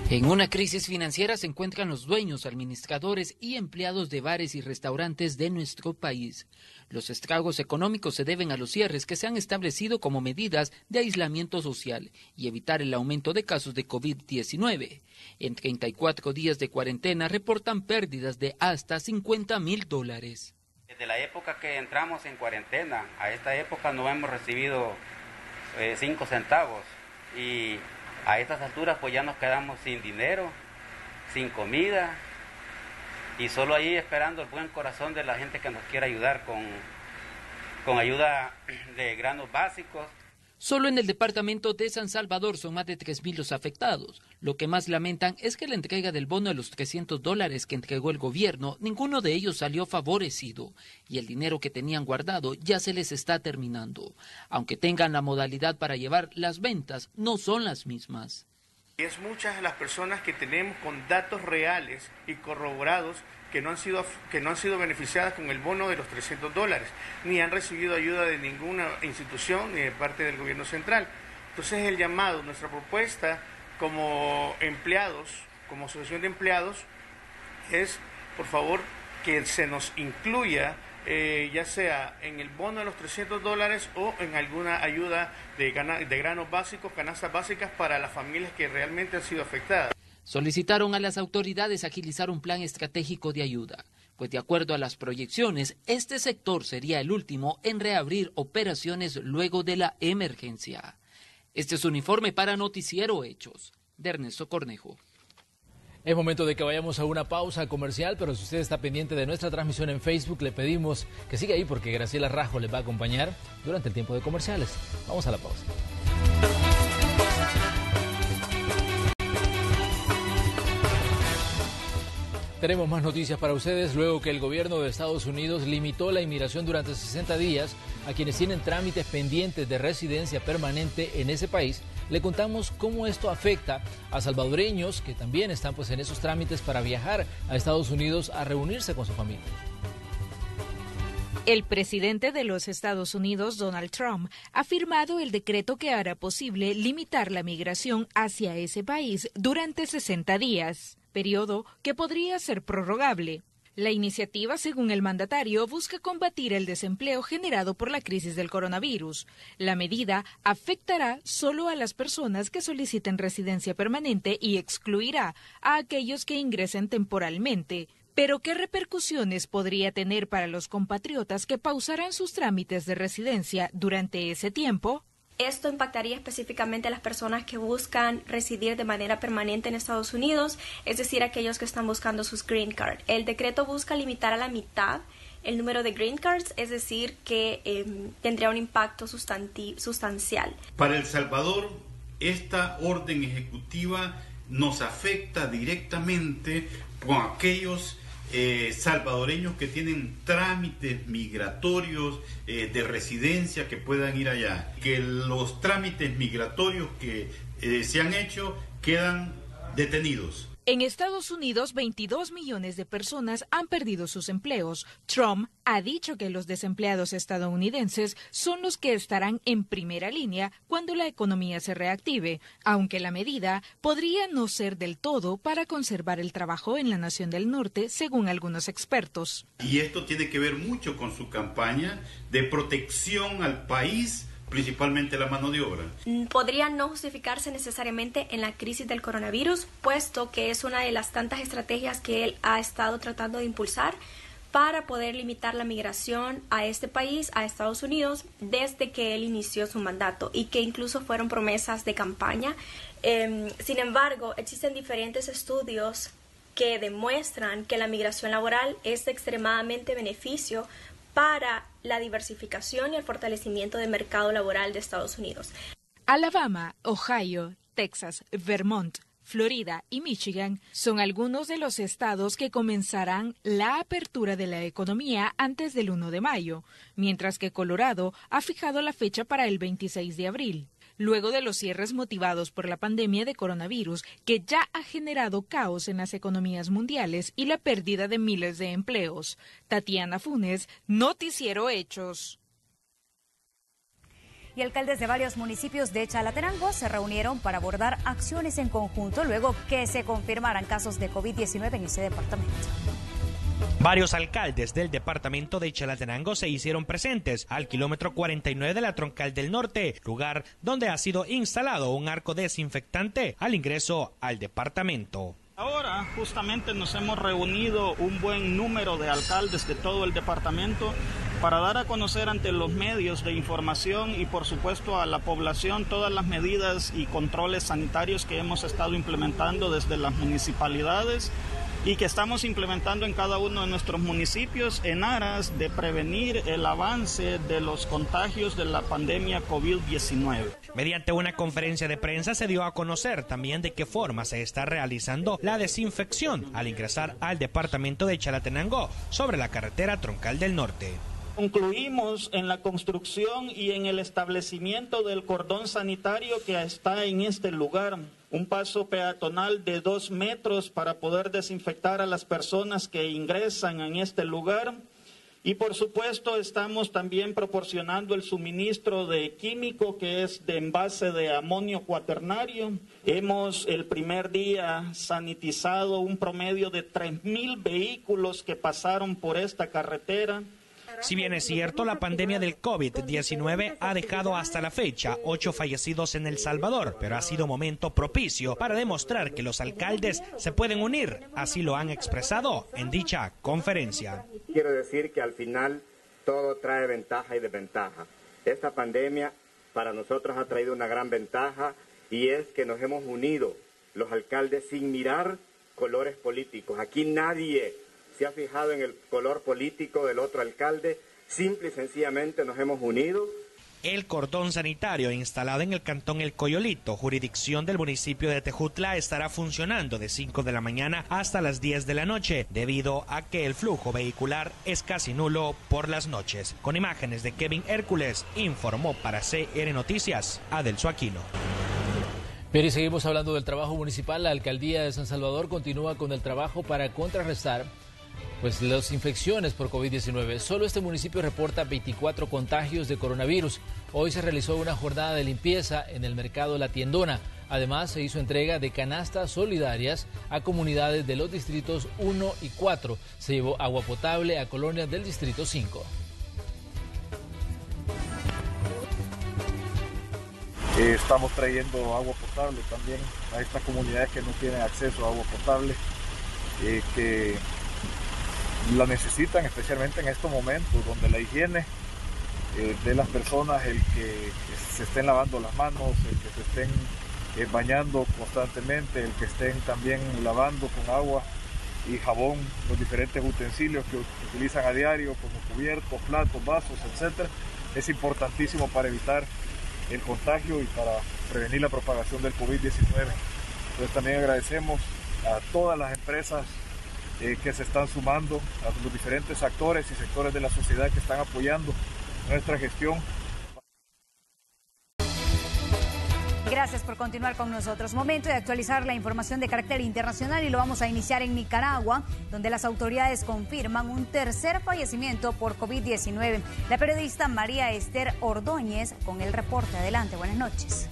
Speaker 3: En una crisis financiera se encuentran los dueños, administradores y empleados de bares y restaurantes de nuestro país. Los estragos económicos se deben a los cierres que se han establecido como medidas de aislamiento social y evitar el aumento de casos de COVID-19. En 34 días de cuarentena reportan pérdidas de hasta $50,000.
Speaker 5: Desde la época que entramos en cuarentena a esta época no hemos recibido 5 centavos y a estas alturas pues ya nos quedamos sin dinero, sin comida y solo ahí esperando el buen corazón de la gente que nos quiera ayudar con ayuda de granos básicos.
Speaker 3: Solo en el departamento de San Salvador son más de 3,000 los afectados. Lo que más lamentan es que la entrega del bono de los $300 que entregó el gobierno, ninguno de ellos salió favorecido y el dinero que tenían guardado ya se les está terminando. Aunque tengan la modalidad para llevar, las ventas no son las mismas.
Speaker 23: Es muchas las personas que tenemos con datos reales y corroborados que no han sido beneficiadas con el bono de los $300, ni han recibido ayuda de ninguna institución ni de parte del gobierno central. Entonces el llamado, nuestra propuesta como empleados, como asociación de empleados, es por favor que se nos incluya ya sea en el bono de los $300 o en alguna ayuda de granos básicos, canastas básicas para las familias que realmente han sido afectadas.
Speaker 3: Solicitaron a las autoridades agilizar un plan estratégico de ayuda, pues de acuerdo a las proyecciones, este sector sería el último en reabrir operaciones luego de la emergencia. Este es un informe para Noticiero Hechos, de Ernesto Cornejo.
Speaker 1: Es momento de que vayamos a una pausa comercial, pero si usted está pendiente de nuestra transmisión en Facebook, le pedimos que siga ahí porque Graciela Rajo les va a acompañar durante el tiempo de comerciales. Vamos a la pausa. Tenemos más noticias para ustedes luego que el gobierno de Estados Unidos limitó la inmigración durante 60 días a quienes tienen trámites pendientes de residencia permanente en ese país. Le contamos cómo esto afecta a salvadoreños que también están en esos trámites para viajar a Estados Unidos a reunirse con su familia.
Speaker 24: El presidente de los Estados Unidos, Donald Trump, ha firmado el decreto que hará posible limitar la migración hacia ese país durante 60 días, periodo que podría ser prorrogable. La iniciativa, según el mandatario, busca combatir el desempleo generado por la crisis del coronavirus. La medida afectará solo a las personas que soliciten residencia permanente y excluirá a aquellos que ingresen temporalmente. Pero, ¿qué repercusiones podría tener para los compatriotas que pausarán sus trámites de residencia durante ese tiempo?
Speaker 25: Esto impactaría específicamente a las personas que buscan residir de manera permanente en Estados Unidos, es decir, aquellos que están buscando sus green card. El decreto busca limitar a la mitad el número de green cards, es decir, que tendría un impacto sustancial.
Speaker 26: Para El Salvador, esta orden ejecutiva nos afecta directamente con aquellos salvadoreños que tienen trámites migratorios de residencia que puedan ir allá. Que los trámites migratorios que se han hecho quedan detenidos.
Speaker 24: En Estados Unidos, 22 millones de personas han perdido sus empleos. Trump ha dicho que los desempleados estadounidenses son los que estarán en primera línea cuando la economía se reactive, aunque la medida podría no ser del todo para conservar el trabajo en la nación del norte, según algunos expertos.
Speaker 26: Y esto tiene que ver mucho con su campaña de protección al país, principalmente la mano de obra.
Speaker 25: Podría no justificarse necesariamente en la crisis del coronavirus, puesto que es una de las tantas estrategias que él ha estado tratando de impulsar para poder limitar la migración a este país, a Estados Unidos, desde que él inició su mandato y que incluso fueron promesas de campaña. Sin embargo, existen diferentes estudios que demuestran que la migración laboral es de extremadamente beneficio para la diversificación y el fortalecimiento del mercado laboral de Estados Unidos.
Speaker 24: Alabama, Ohio, Texas, Vermont, Florida y Michigan son algunos de los estados que comenzarán la apertura de la economía antes del 1 de mayo, mientras que Colorado ha fijado la fecha para el 26 de abril. Luego de los cierres motivados por la pandemia de coronavirus, que ya ha generado caos en las economías mundiales y la pérdida de miles de empleos. Tatiana Funes, Noticiero Hechos.
Speaker 2: Y alcaldes de varios municipios de Chalatenango se reunieron para abordar acciones en conjunto luego que se confirmaran casos de COVID-19 en ese departamento.
Speaker 4: Varios alcaldes del departamento de Chalatenango se hicieron presentes al kilómetro 49 de la Troncal del Norte, lugar donde ha sido instalado un arco desinfectante al ingreso al departamento.
Speaker 6: Ahora justamente nos hemos reunido un buen número de alcaldes de todo el departamento para dar a conocer ante los medios de información y por supuesto a la población todas las medidas y controles sanitarios que hemos estado implementando desde las municipalidades y que estamos implementando en cada uno de nuestros municipios en aras de prevenir el avance de los contagios de la pandemia COVID-19.
Speaker 4: Mediante una conferencia de prensa se dio a conocer también de qué forma se está realizando la desinfección al ingresar al departamento de Chalatenango sobre la carretera Troncal del Norte.
Speaker 6: Concluimos en la construcción y en el establecimiento del cordón sanitario que está en este lugar. Un paso peatonal de 2 metros para poder desinfectar a las personas que ingresan en este lugar. Y por supuesto estamos también proporcionando el suministro de químico que es de envase de amonio cuaternario. Hemos el primer día sanitizado un promedio de 3,000 vehículos que pasaron por esta carretera.
Speaker 4: Si bien es cierto, la pandemia del COVID-19 ha dejado hasta la fecha 8 fallecidos en El Salvador, pero ha sido momento propicio para demostrar que los alcaldes se pueden unir, así lo han expresado en dicha conferencia.
Speaker 7: Quiero decir que al final todo trae ventaja y desventaja. Esta pandemia para nosotros ha traído una gran ventaja y es que nos hemos unido los alcaldes sin mirar colores políticos. Aquí nadie se ha fijado en el color político del otro alcalde, simple y sencillamente nos hemos unido.
Speaker 4: El cordón sanitario instalado en el cantón El Coyolito, jurisdicción del municipio de Tejutla, estará funcionando de 5 de la mañana hasta las 10 de la noche, debido a que el flujo vehicular es casi nulo por las noches. Con imágenes de Kevin Hércules, informó para CR Noticias, Adelso Aquino.
Speaker 1: Pero y seguimos hablando del trabajo municipal. La alcaldía de San Salvador continúa con el trabajo para contrarrestar las infecciones por COVID-19. Solo este municipio reporta 24 contagios de coronavirus. Hoy se realizó una jornada de limpieza en el mercado La Tiendona. Además, se hizo entrega de canastas solidarias a comunidades de los distritos 1 y 4. Se llevó agua potable a colonias del distrito 5.
Speaker 8: Estamos trayendo agua potable también a estas comunidades que no tienen acceso a agua potable, que la necesitan especialmente en estos momentos donde la higiene de las personas, el que se estén lavando las manos, el que se estén bañando constantemente, el que estén también lavando con agua y jabón los diferentes utensilios que utilizan a diario como cubiertos, platos, vasos, etc. Es importantísimo para evitar el contagio y para prevenir la propagación del COVID-19. Entonces también agradecemos a todas las empresas que se están sumando, a los diferentes actores y sectores de la sociedad que están apoyando nuestra gestión.
Speaker 2: Gracias por continuar con nosotros. Momento de actualizar la información de carácter internacional y lo vamos a iniciar en Nicaragua, donde las autoridades confirman un tercer fallecimiento por COVID-19. La periodista María Esther Ordóñez con el reporte. Adelante, buenas noches.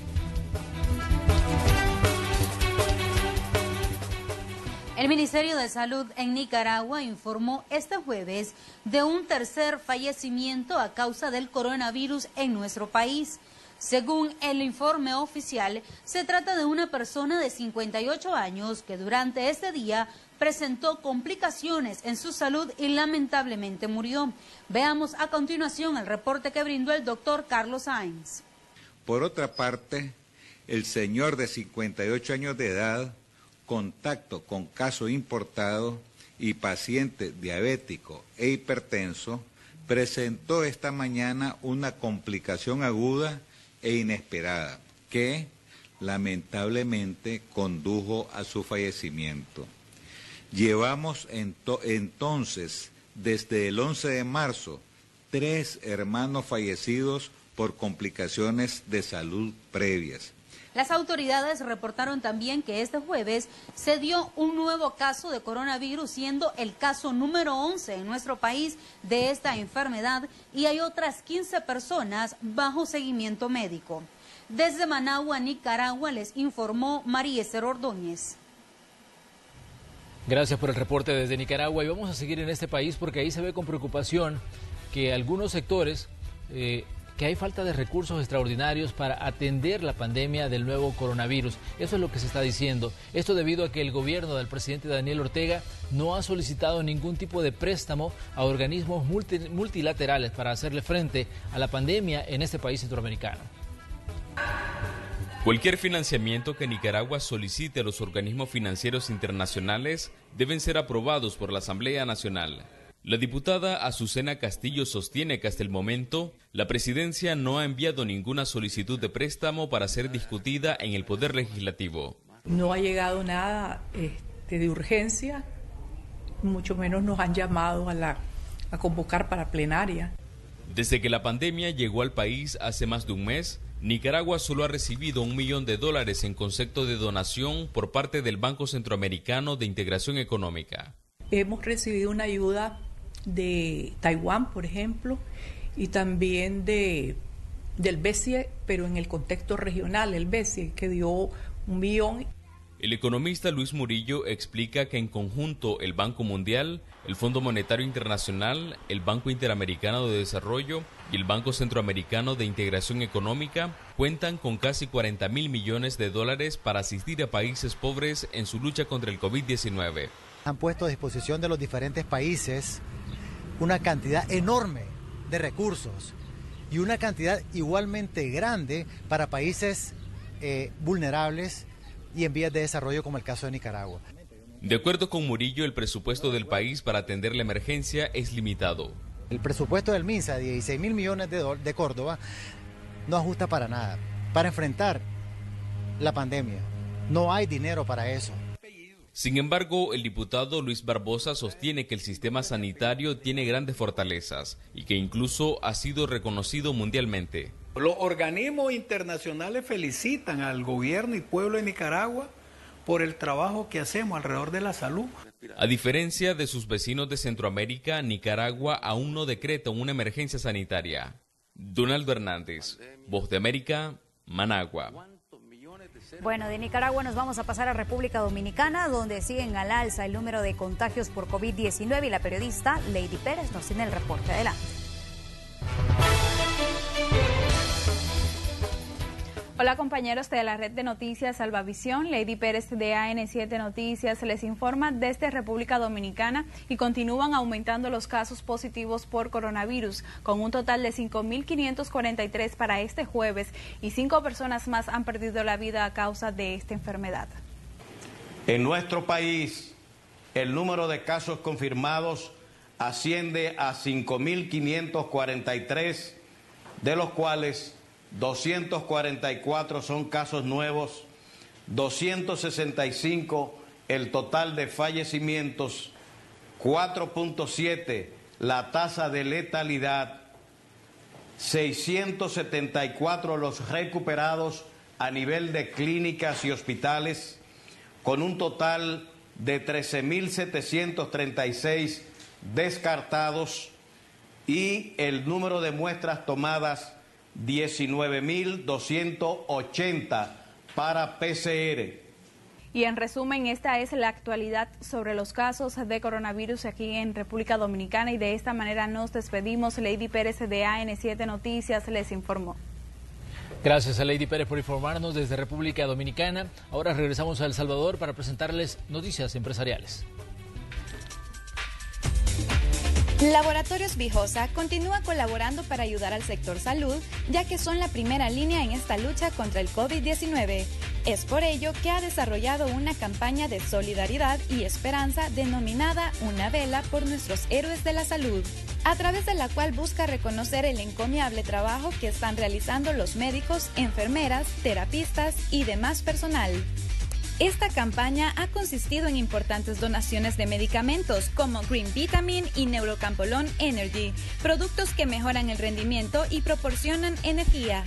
Speaker 9: El Ministerio de Salud en Nicaragua informó este jueves de un tercer fallecimiento a causa del coronavirus en nuestro país. Según el informe oficial, se trata de una persona de 58 años que durante este día presentó complicaciones en su salud y lamentablemente murió. Veamos a continuación el reporte que brindó el doctor Carlos Sáenz.
Speaker 10: Por otra parte, el señor de 58 años de edad, contacto con caso importado y paciente diabético e hipertenso, presentó esta mañana una complicación aguda e inesperada que lamentablemente condujo a su fallecimiento. Llevamos entonces desde el 11 de marzo 3 hermanos fallecidos por complicaciones de salud previas.
Speaker 9: Las autoridades reportaron también que este jueves se dio un nuevo caso de coronavirus, siendo el caso número 11 en nuestro país de esta enfermedad, y hay otras 15 personas bajo seguimiento médico. Desde Managua, Nicaragua, les informó María Esther Ordóñez.
Speaker 1: Gracias por el reporte desde Nicaragua y vamos a seguir en este país porque ahí se ve con preocupación que algunos sectores que hay falta de recursos extraordinarios para atender la pandemia del nuevo coronavirus. Eso es lo que se está diciendo. Esto debido a que el gobierno del presidente Daniel Ortega no ha solicitado ningún tipo de préstamo a organismos multilaterales para hacerle frente a la pandemia en este país centroamericano.
Speaker 11: Cualquier financiamiento que Nicaragua solicite a los organismos financieros internacionales deben ser aprobados por la Asamblea Nacional. La diputada Azucena Castillo sostiene que hasta el momento la presidencia no ha enviado ninguna solicitud de préstamo para ser discutida en el Poder Legislativo.
Speaker 12: No ha llegado nada de urgencia, mucho menos nos han llamado a convocar para plenaria.
Speaker 11: Desde que la pandemia llegó al país hace más de un mes, Nicaragua solo ha recibido $1 millón en concepto de donación por parte del Banco Centroamericano de Integración Económica.
Speaker 12: Hemos recibido una ayuda de Taiwán, por ejemplo, y también del BCE, pero en el contexto regional, el BCE, que dio $1 millón.
Speaker 11: El economista Luis Murillo explica que en conjunto el Banco Mundial, el Fondo Monetario Internacional, el Banco Interamericano de Desarrollo y el Banco Centroamericano de Integración Económica cuentan con casi $40.000 millones para asistir a países pobres en su lucha contra el COVID-19.
Speaker 13: Han puesto a disposición de los diferentes países una cantidad enorme de recursos y una cantidad igualmente grande para países vulnerables y en vías de desarrollo, como el caso de Nicaragua.
Speaker 11: De acuerdo con Murillo, el presupuesto del país para atender la emergencia es limitado.
Speaker 13: El presupuesto del MINSA de 16.000 millones de Córdoba no ajusta para nada, para enfrentar la pandemia. No hay dinero para eso.
Speaker 11: Sin embargo, el diputado Luis Barbosa sostiene que el sistema sanitario tiene grandes fortalezas y que incluso ha sido reconocido mundialmente.
Speaker 14: Los organismos internacionales felicitan al gobierno y pueblo de Nicaragua por el trabajo que hacemos alrededor de la salud.
Speaker 11: A diferencia de sus vecinos de Centroamérica, Nicaragua aún no decreta una emergencia sanitaria. Donaldo Hernández, Voz de América, Managua.
Speaker 2: Bueno, de Nicaragua nos vamos a pasar a República Dominicana, donde siguen al alza el número de contagios por COVID-19 y la periodista Lady Pérez nos tiene el reporte. Adelante.
Speaker 27: Hola compañeros de la red de noticias Salvavisión, Lady Pérez de AN7 Noticias les informa desde República Dominicana y continúan aumentando los casos positivos por coronavirus, con un total de 5.543 para este jueves y 5 personas más han perdido la vida a causa de esta enfermedad.
Speaker 28: En nuestro país, el número de casos confirmados asciende a 5.543, de los cuales 244 son casos nuevos, 265 el total de fallecimientos, 4.7 la tasa de letalidad, 674 los recuperados a nivel de clínicas y hospitales, con un total de 13.736 descartados y el número de muestras tomadas 19.280 para PCR.
Speaker 27: Y en resumen, esta es la actualidad sobre los casos de coronavirus aquí en República Dominicana y de esta manera nos despedimos. Lady Pérez de AN7 Noticias les informó.
Speaker 1: Gracias a Lady Pérez por informarnos desde República Dominicana. Ahora regresamos a El Salvador para presentarles noticias empresariales.
Speaker 15: Laboratorios Vijosa continúa colaborando para ayudar al sector salud, ya que son la primera línea en esta lucha contra el COVID-19. Es por ello que ha desarrollado una campaña de solidaridad y esperanza denominada Una vela por nuestros héroes de la salud, a través de la cual busca reconocer el encomiable trabajo que están realizando los médicos, enfermeras, terapistas y demás personal. Esta campaña ha consistido en importantes donaciones de medicamentos como Green Vitamin y Neurocampolón Energy, productos que mejoran el rendimiento y proporcionan energía.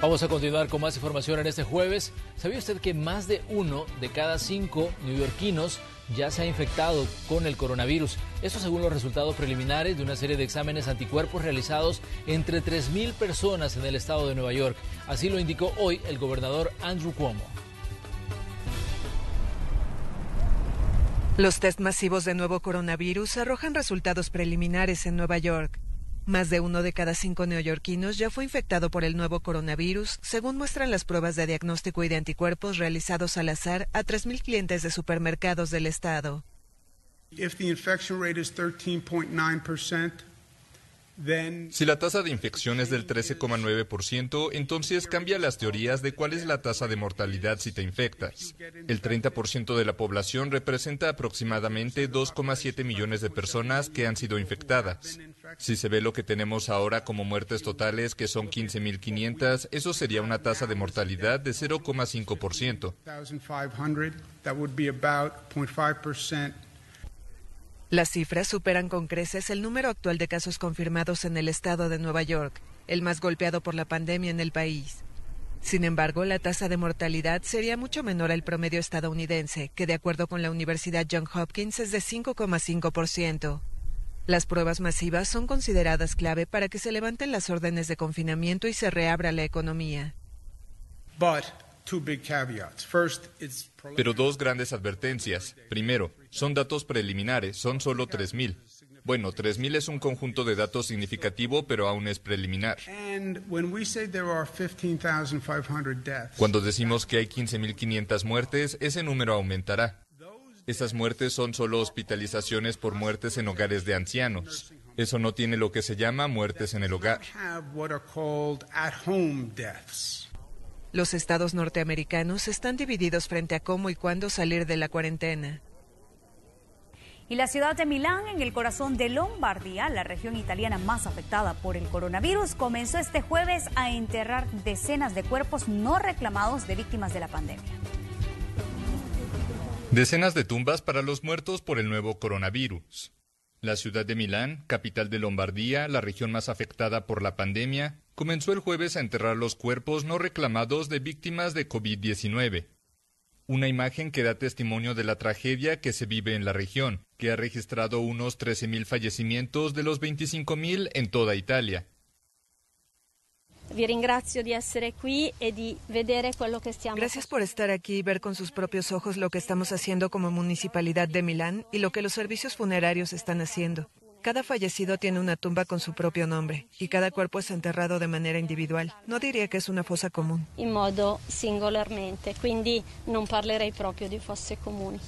Speaker 1: Vamos a continuar con más información en este jueves. ¿Sabía usted que más de 1 de cada 5 neoyorquinos ya se ha infectado con el coronavirus? Esto según los resultados preliminares de una serie de exámenes anticuerpos realizados entre 3.000 personas en el estado de Nueva York. Así lo indicó hoy el gobernador Andrew Cuomo.
Speaker 16: Los test masivos de nuevo coronavirus arrojan resultados preliminares en Nueva York. Más de 1 de cada 5 neoyorquinos ya fue infectado por el nuevo coronavirus, según muestran las pruebas de diagnóstico y de anticuerpos realizados al azar a 3.000 clientes de supermercados del estado.
Speaker 17: Si la tasa de infección es del 13,9%, entonces cambia las teorías de cuál es la tasa de mortalidad si te infectas. El 30% de la población representa aproximadamente 2,7 millones de personas que han sido infectadas. Si se ve lo que tenemos ahora como muertes totales, que son 15.500, eso sería una tasa de mortalidad de 0,5%.
Speaker 16: Las cifras superan con creces el número actual de casos confirmados en el estado de Nueva York, el más golpeado por la pandemia en el país. Sin embargo, la tasa de mortalidad sería mucho menor al promedio estadounidense, que de acuerdo con la Universidad Johns Hopkins es de 5,5%. Las pruebas masivas son consideradas clave para que se levanten las órdenes de confinamiento y se reabra la economía.
Speaker 17: Pero dos grandes advertencias. Primero, son datos preliminares, son solo 3.000. Bueno, 3.000 es un conjunto de datos significativo, pero aún es preliminar. Cuando decimos que hay 15.500 muertes, ese número aumentará. Esas muertes son solo hospitalizaciones por muertes en hogares de ancianos. Eso no tiene lo que se llama muertes en el hogar.
Speaker 16: Los estados norteamericanos están divididos frente a cómo y cuándo salir de la cuarentena.
Speaker 2: Y la ciudad de Milán, en el corazón de Lombardía, la región italiana más afectada por el coronavirus, comenzó este jueves a enterrar decenas de cuerpos no reclamados de víctimas de la pandemia.
Speaker 17: Decenas de tumbas para los muertos por el nuevo coronavirus. La ciudad de Milán, capital de Lombardía, la región más afectada por la pandemia, comenzó el jueves a enterrar los cuerpos no reclamados de víctimas de COVID-19. Una imagen que da testimonio de la tragedia que se vive en la región, que ha registrado unos 13.000 fallecimientos de los 25.000 en toda Italia.
Speaker 16: Gracias por estar aquí y ver con sus propios ojos lo que estamos haciendo como Municipalidad de Milán y lo que los servicios funerarios están haciendo. Cada fallecido tiene una tumba con su propio nombre y cada cuerpo es enterrado de manera individual. No diría que es una fosa común.
Speaker 18: In modo singolarmente, quindi non parlerei proprio di fosse comuni.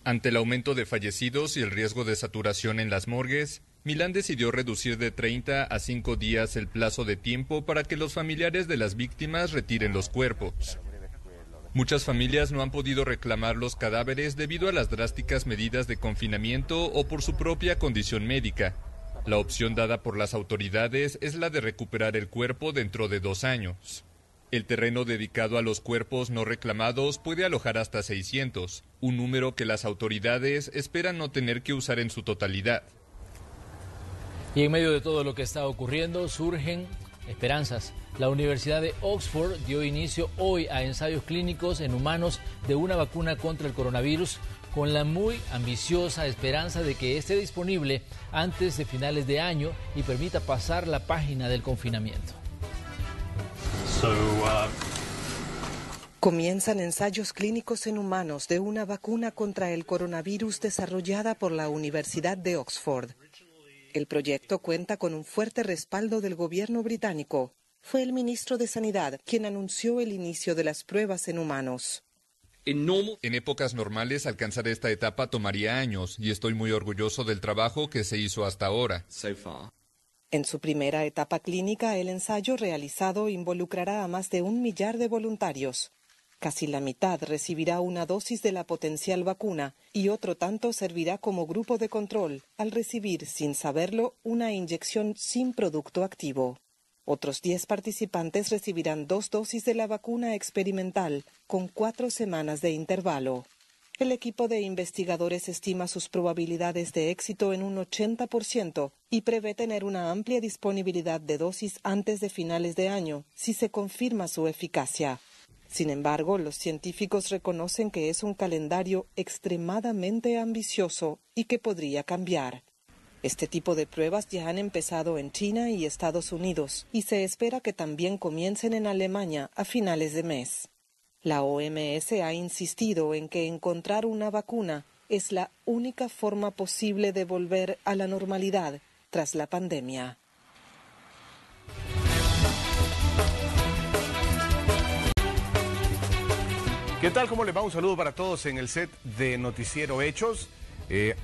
Speaker 17: Ante el aumento de fallecidos y el riesgo de saturación en las morgues, Milán decidió reducir de 30 a 5 días el plazo de tiempo para que los familiares de las víctimas retiren los cuerpos. Muchas familias no han podido reclamar los cadáveres debido a las drásticas medidas de confinamiento o por su propia condición médica. La opción dada por las autoridades es la de recuperar el cuerpo dentro de 2 años. El terreno dedicado a los cuerpos no reclamados puede alojar hasta 600, un número que las autoridades esperan no tener que usar en su totalidad.
Speaker 1: Y en medio de todo lo que está ocurriendo, surgen esperanzas. La Universidad de Oxford dio inicio hoy a ensayos clínicos en humanos de una vacuna contra el coronavirus, con la muy ambiciosa esperanza de que esté disponible antes de finales de año y permita pasar la página del confinamiento.
Speaker 3: Comienzan ensayos clínicos en humanos de una vacuna contra el coronavirus desarrollada por la Universidad de Oxford. El proyecto cuenta con un fuerte respaldo del gobierno británico. Fue el ministro de Sanidad quien anunció el inicio de las pruebas en humanos.
Speaker 17: En épocas normales, alcanzar esta etapa tomaría años y estoy muy orgulloso del trabajo que se hizo hasta ahora.
Speaker 3: En su primera etapa clínica, el ensayo realizado involucrará a más de 1 millar de voluntarios. Casi la mitad recibirá una dosis de la potencial vacuna y otro tanto servirá como grupo de control al recibir, sin saberlo, una inyección sin producto activo. Otros 10 participantes recibirán 2 dosis de la vacuna experimental con 4 semanas de intervalo. El equipo de investigadores estima sus probabilidades de éxito en un 80% y prevé tener una amplia disponibilidad de dosis antes de finales de año, si se confirma su eficacia. Sin embargo, los científicos reconocen que es un calendario extremadamente ambicioso y que podría cambiar. Este tipo de pruebas ya han empezado en China y Estados Unidos y se espera que también comiencen en Alemania a finales de mes. La OMS ha insistido en que encontrar una vacuna es la única forma posible de volver a la normalidad tras la pandemia.
Speaker 5: ¿Qué tal? ¿Cómo les va? Un saludo para todos en el set de Noticiero Hechos.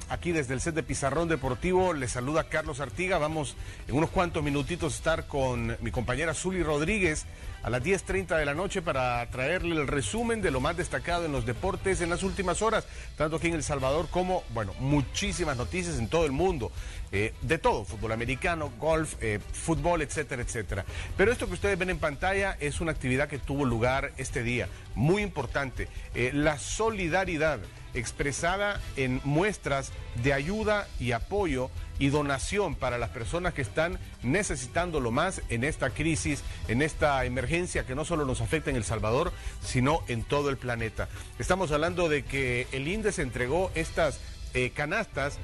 Speaker 5: Aquí desde el set de Pizarrón Deportivo les saluda Carlos Artiga. Vamos en unos cuantos minutitos a estar con mi compañera Zuli Rodríguez a las 10:30 de la noche para traerle el resumen de lo más destacado en los deportes en las últimas horas, tanto aquí en El Salvador como, bueno, muchísimas noticias en todo el mundo, de todo, fútbol americano, golf, fútbol, etcétera, etcétera. Pero esto que ustedes ven en pantalla es una actividad que tuvo lugar este día, muy importante, la solidaridad expresada en muestras de ayuda y apoyo y donación para las personas que están necesitándolo más en esta crisis, en esta emergencia que no solo nos afecta en El Salvador, sino en todo el planeta. Estamos hablando de que el INDES entregó estas canastas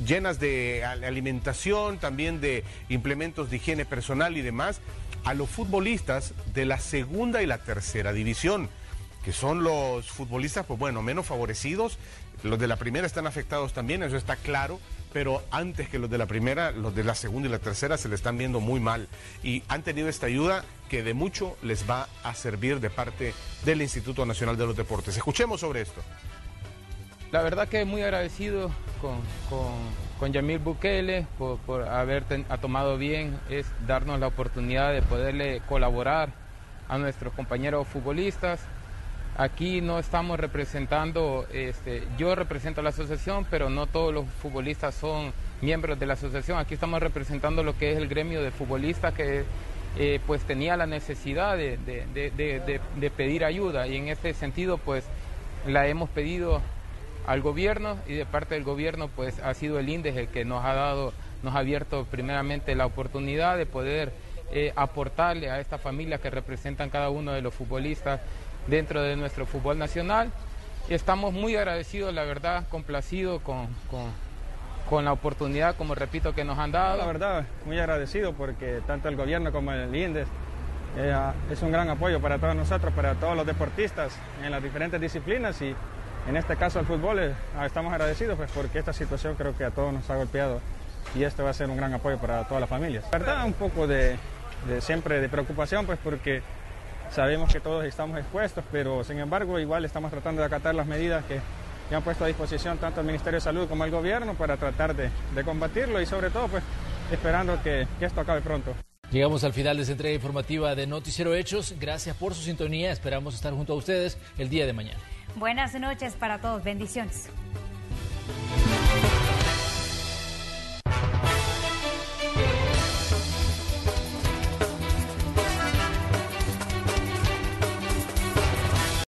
Speaker 5: llenas de alimentación, también de implementos de higiene personal y demás, a los futbolistas de la segunda y la tercera división, que son los futbolistas, pues bueno, menos favorecidos. Los de la primera están afectados también, eso está claro, pero antes que los de la primera, los de la segunda y la tercera se le están viendo muy mal. Y han tenido esta ayuda que de mucho les va a servir de parte del Instituto Nacional de los Deportes. Escuchemos sobre esto.
Speaker 19: La verdad que muy agradecido con Yamil Bukele por haber tomado bien, es darnos la oportunidad de poderle colaborar a nuestros compañeros futbolistas. Aquí no estamos representando, yo represento a la asociación, pero no todos los futbolistas son miembros de la asociación. Aquí estamos representando lo que es el gremio de futbolistas que pues tenía la necesidad de pedir ayuda, y en este sentido pues la hemos pedido al gobierno, y de parte del gobierno pues ha sido el INDES el que nos ha abierto primeramente la oportunidad de poder aportarle a esta familia que representan cada uno de los futbolistas dentro de nuestro fútbol nacional. Y estamos muy agradecidos, la verdad, complacidos con la oportunidad, como repito, que nos han dado.
Speaker 20: La verdad, muy agradecido porque tanto el gobierno como el INDES es un gran apoyo para todos nosotros, para todos los deportistas en las diferentes disciplinas, y en este caso el fútbol estamos agradecidos pues porque esta situación creo que a todos nos ha golpeado, y esto va a ser un gran apoyo para todas las familias. La verdad, un poco siempre de preocupación, pues porque sabemos que todos estamos expuestos, pero sin embargo igual estamos tratando de acatar las medidas que han puesto a disposición tanto el Ministerio de Salud como el gobierno para tratar de combatirlo, y sobre todo pues esperando que esto acabe pronto.
Speaker 1: Llegamos al final de esta entrega informativa de Noticiero Hechos. Gracias por su sintonía. Esperamos estar junto a ustedes el día de mañana.
Speaker 2: Buenas noches para todos. Bendiciones.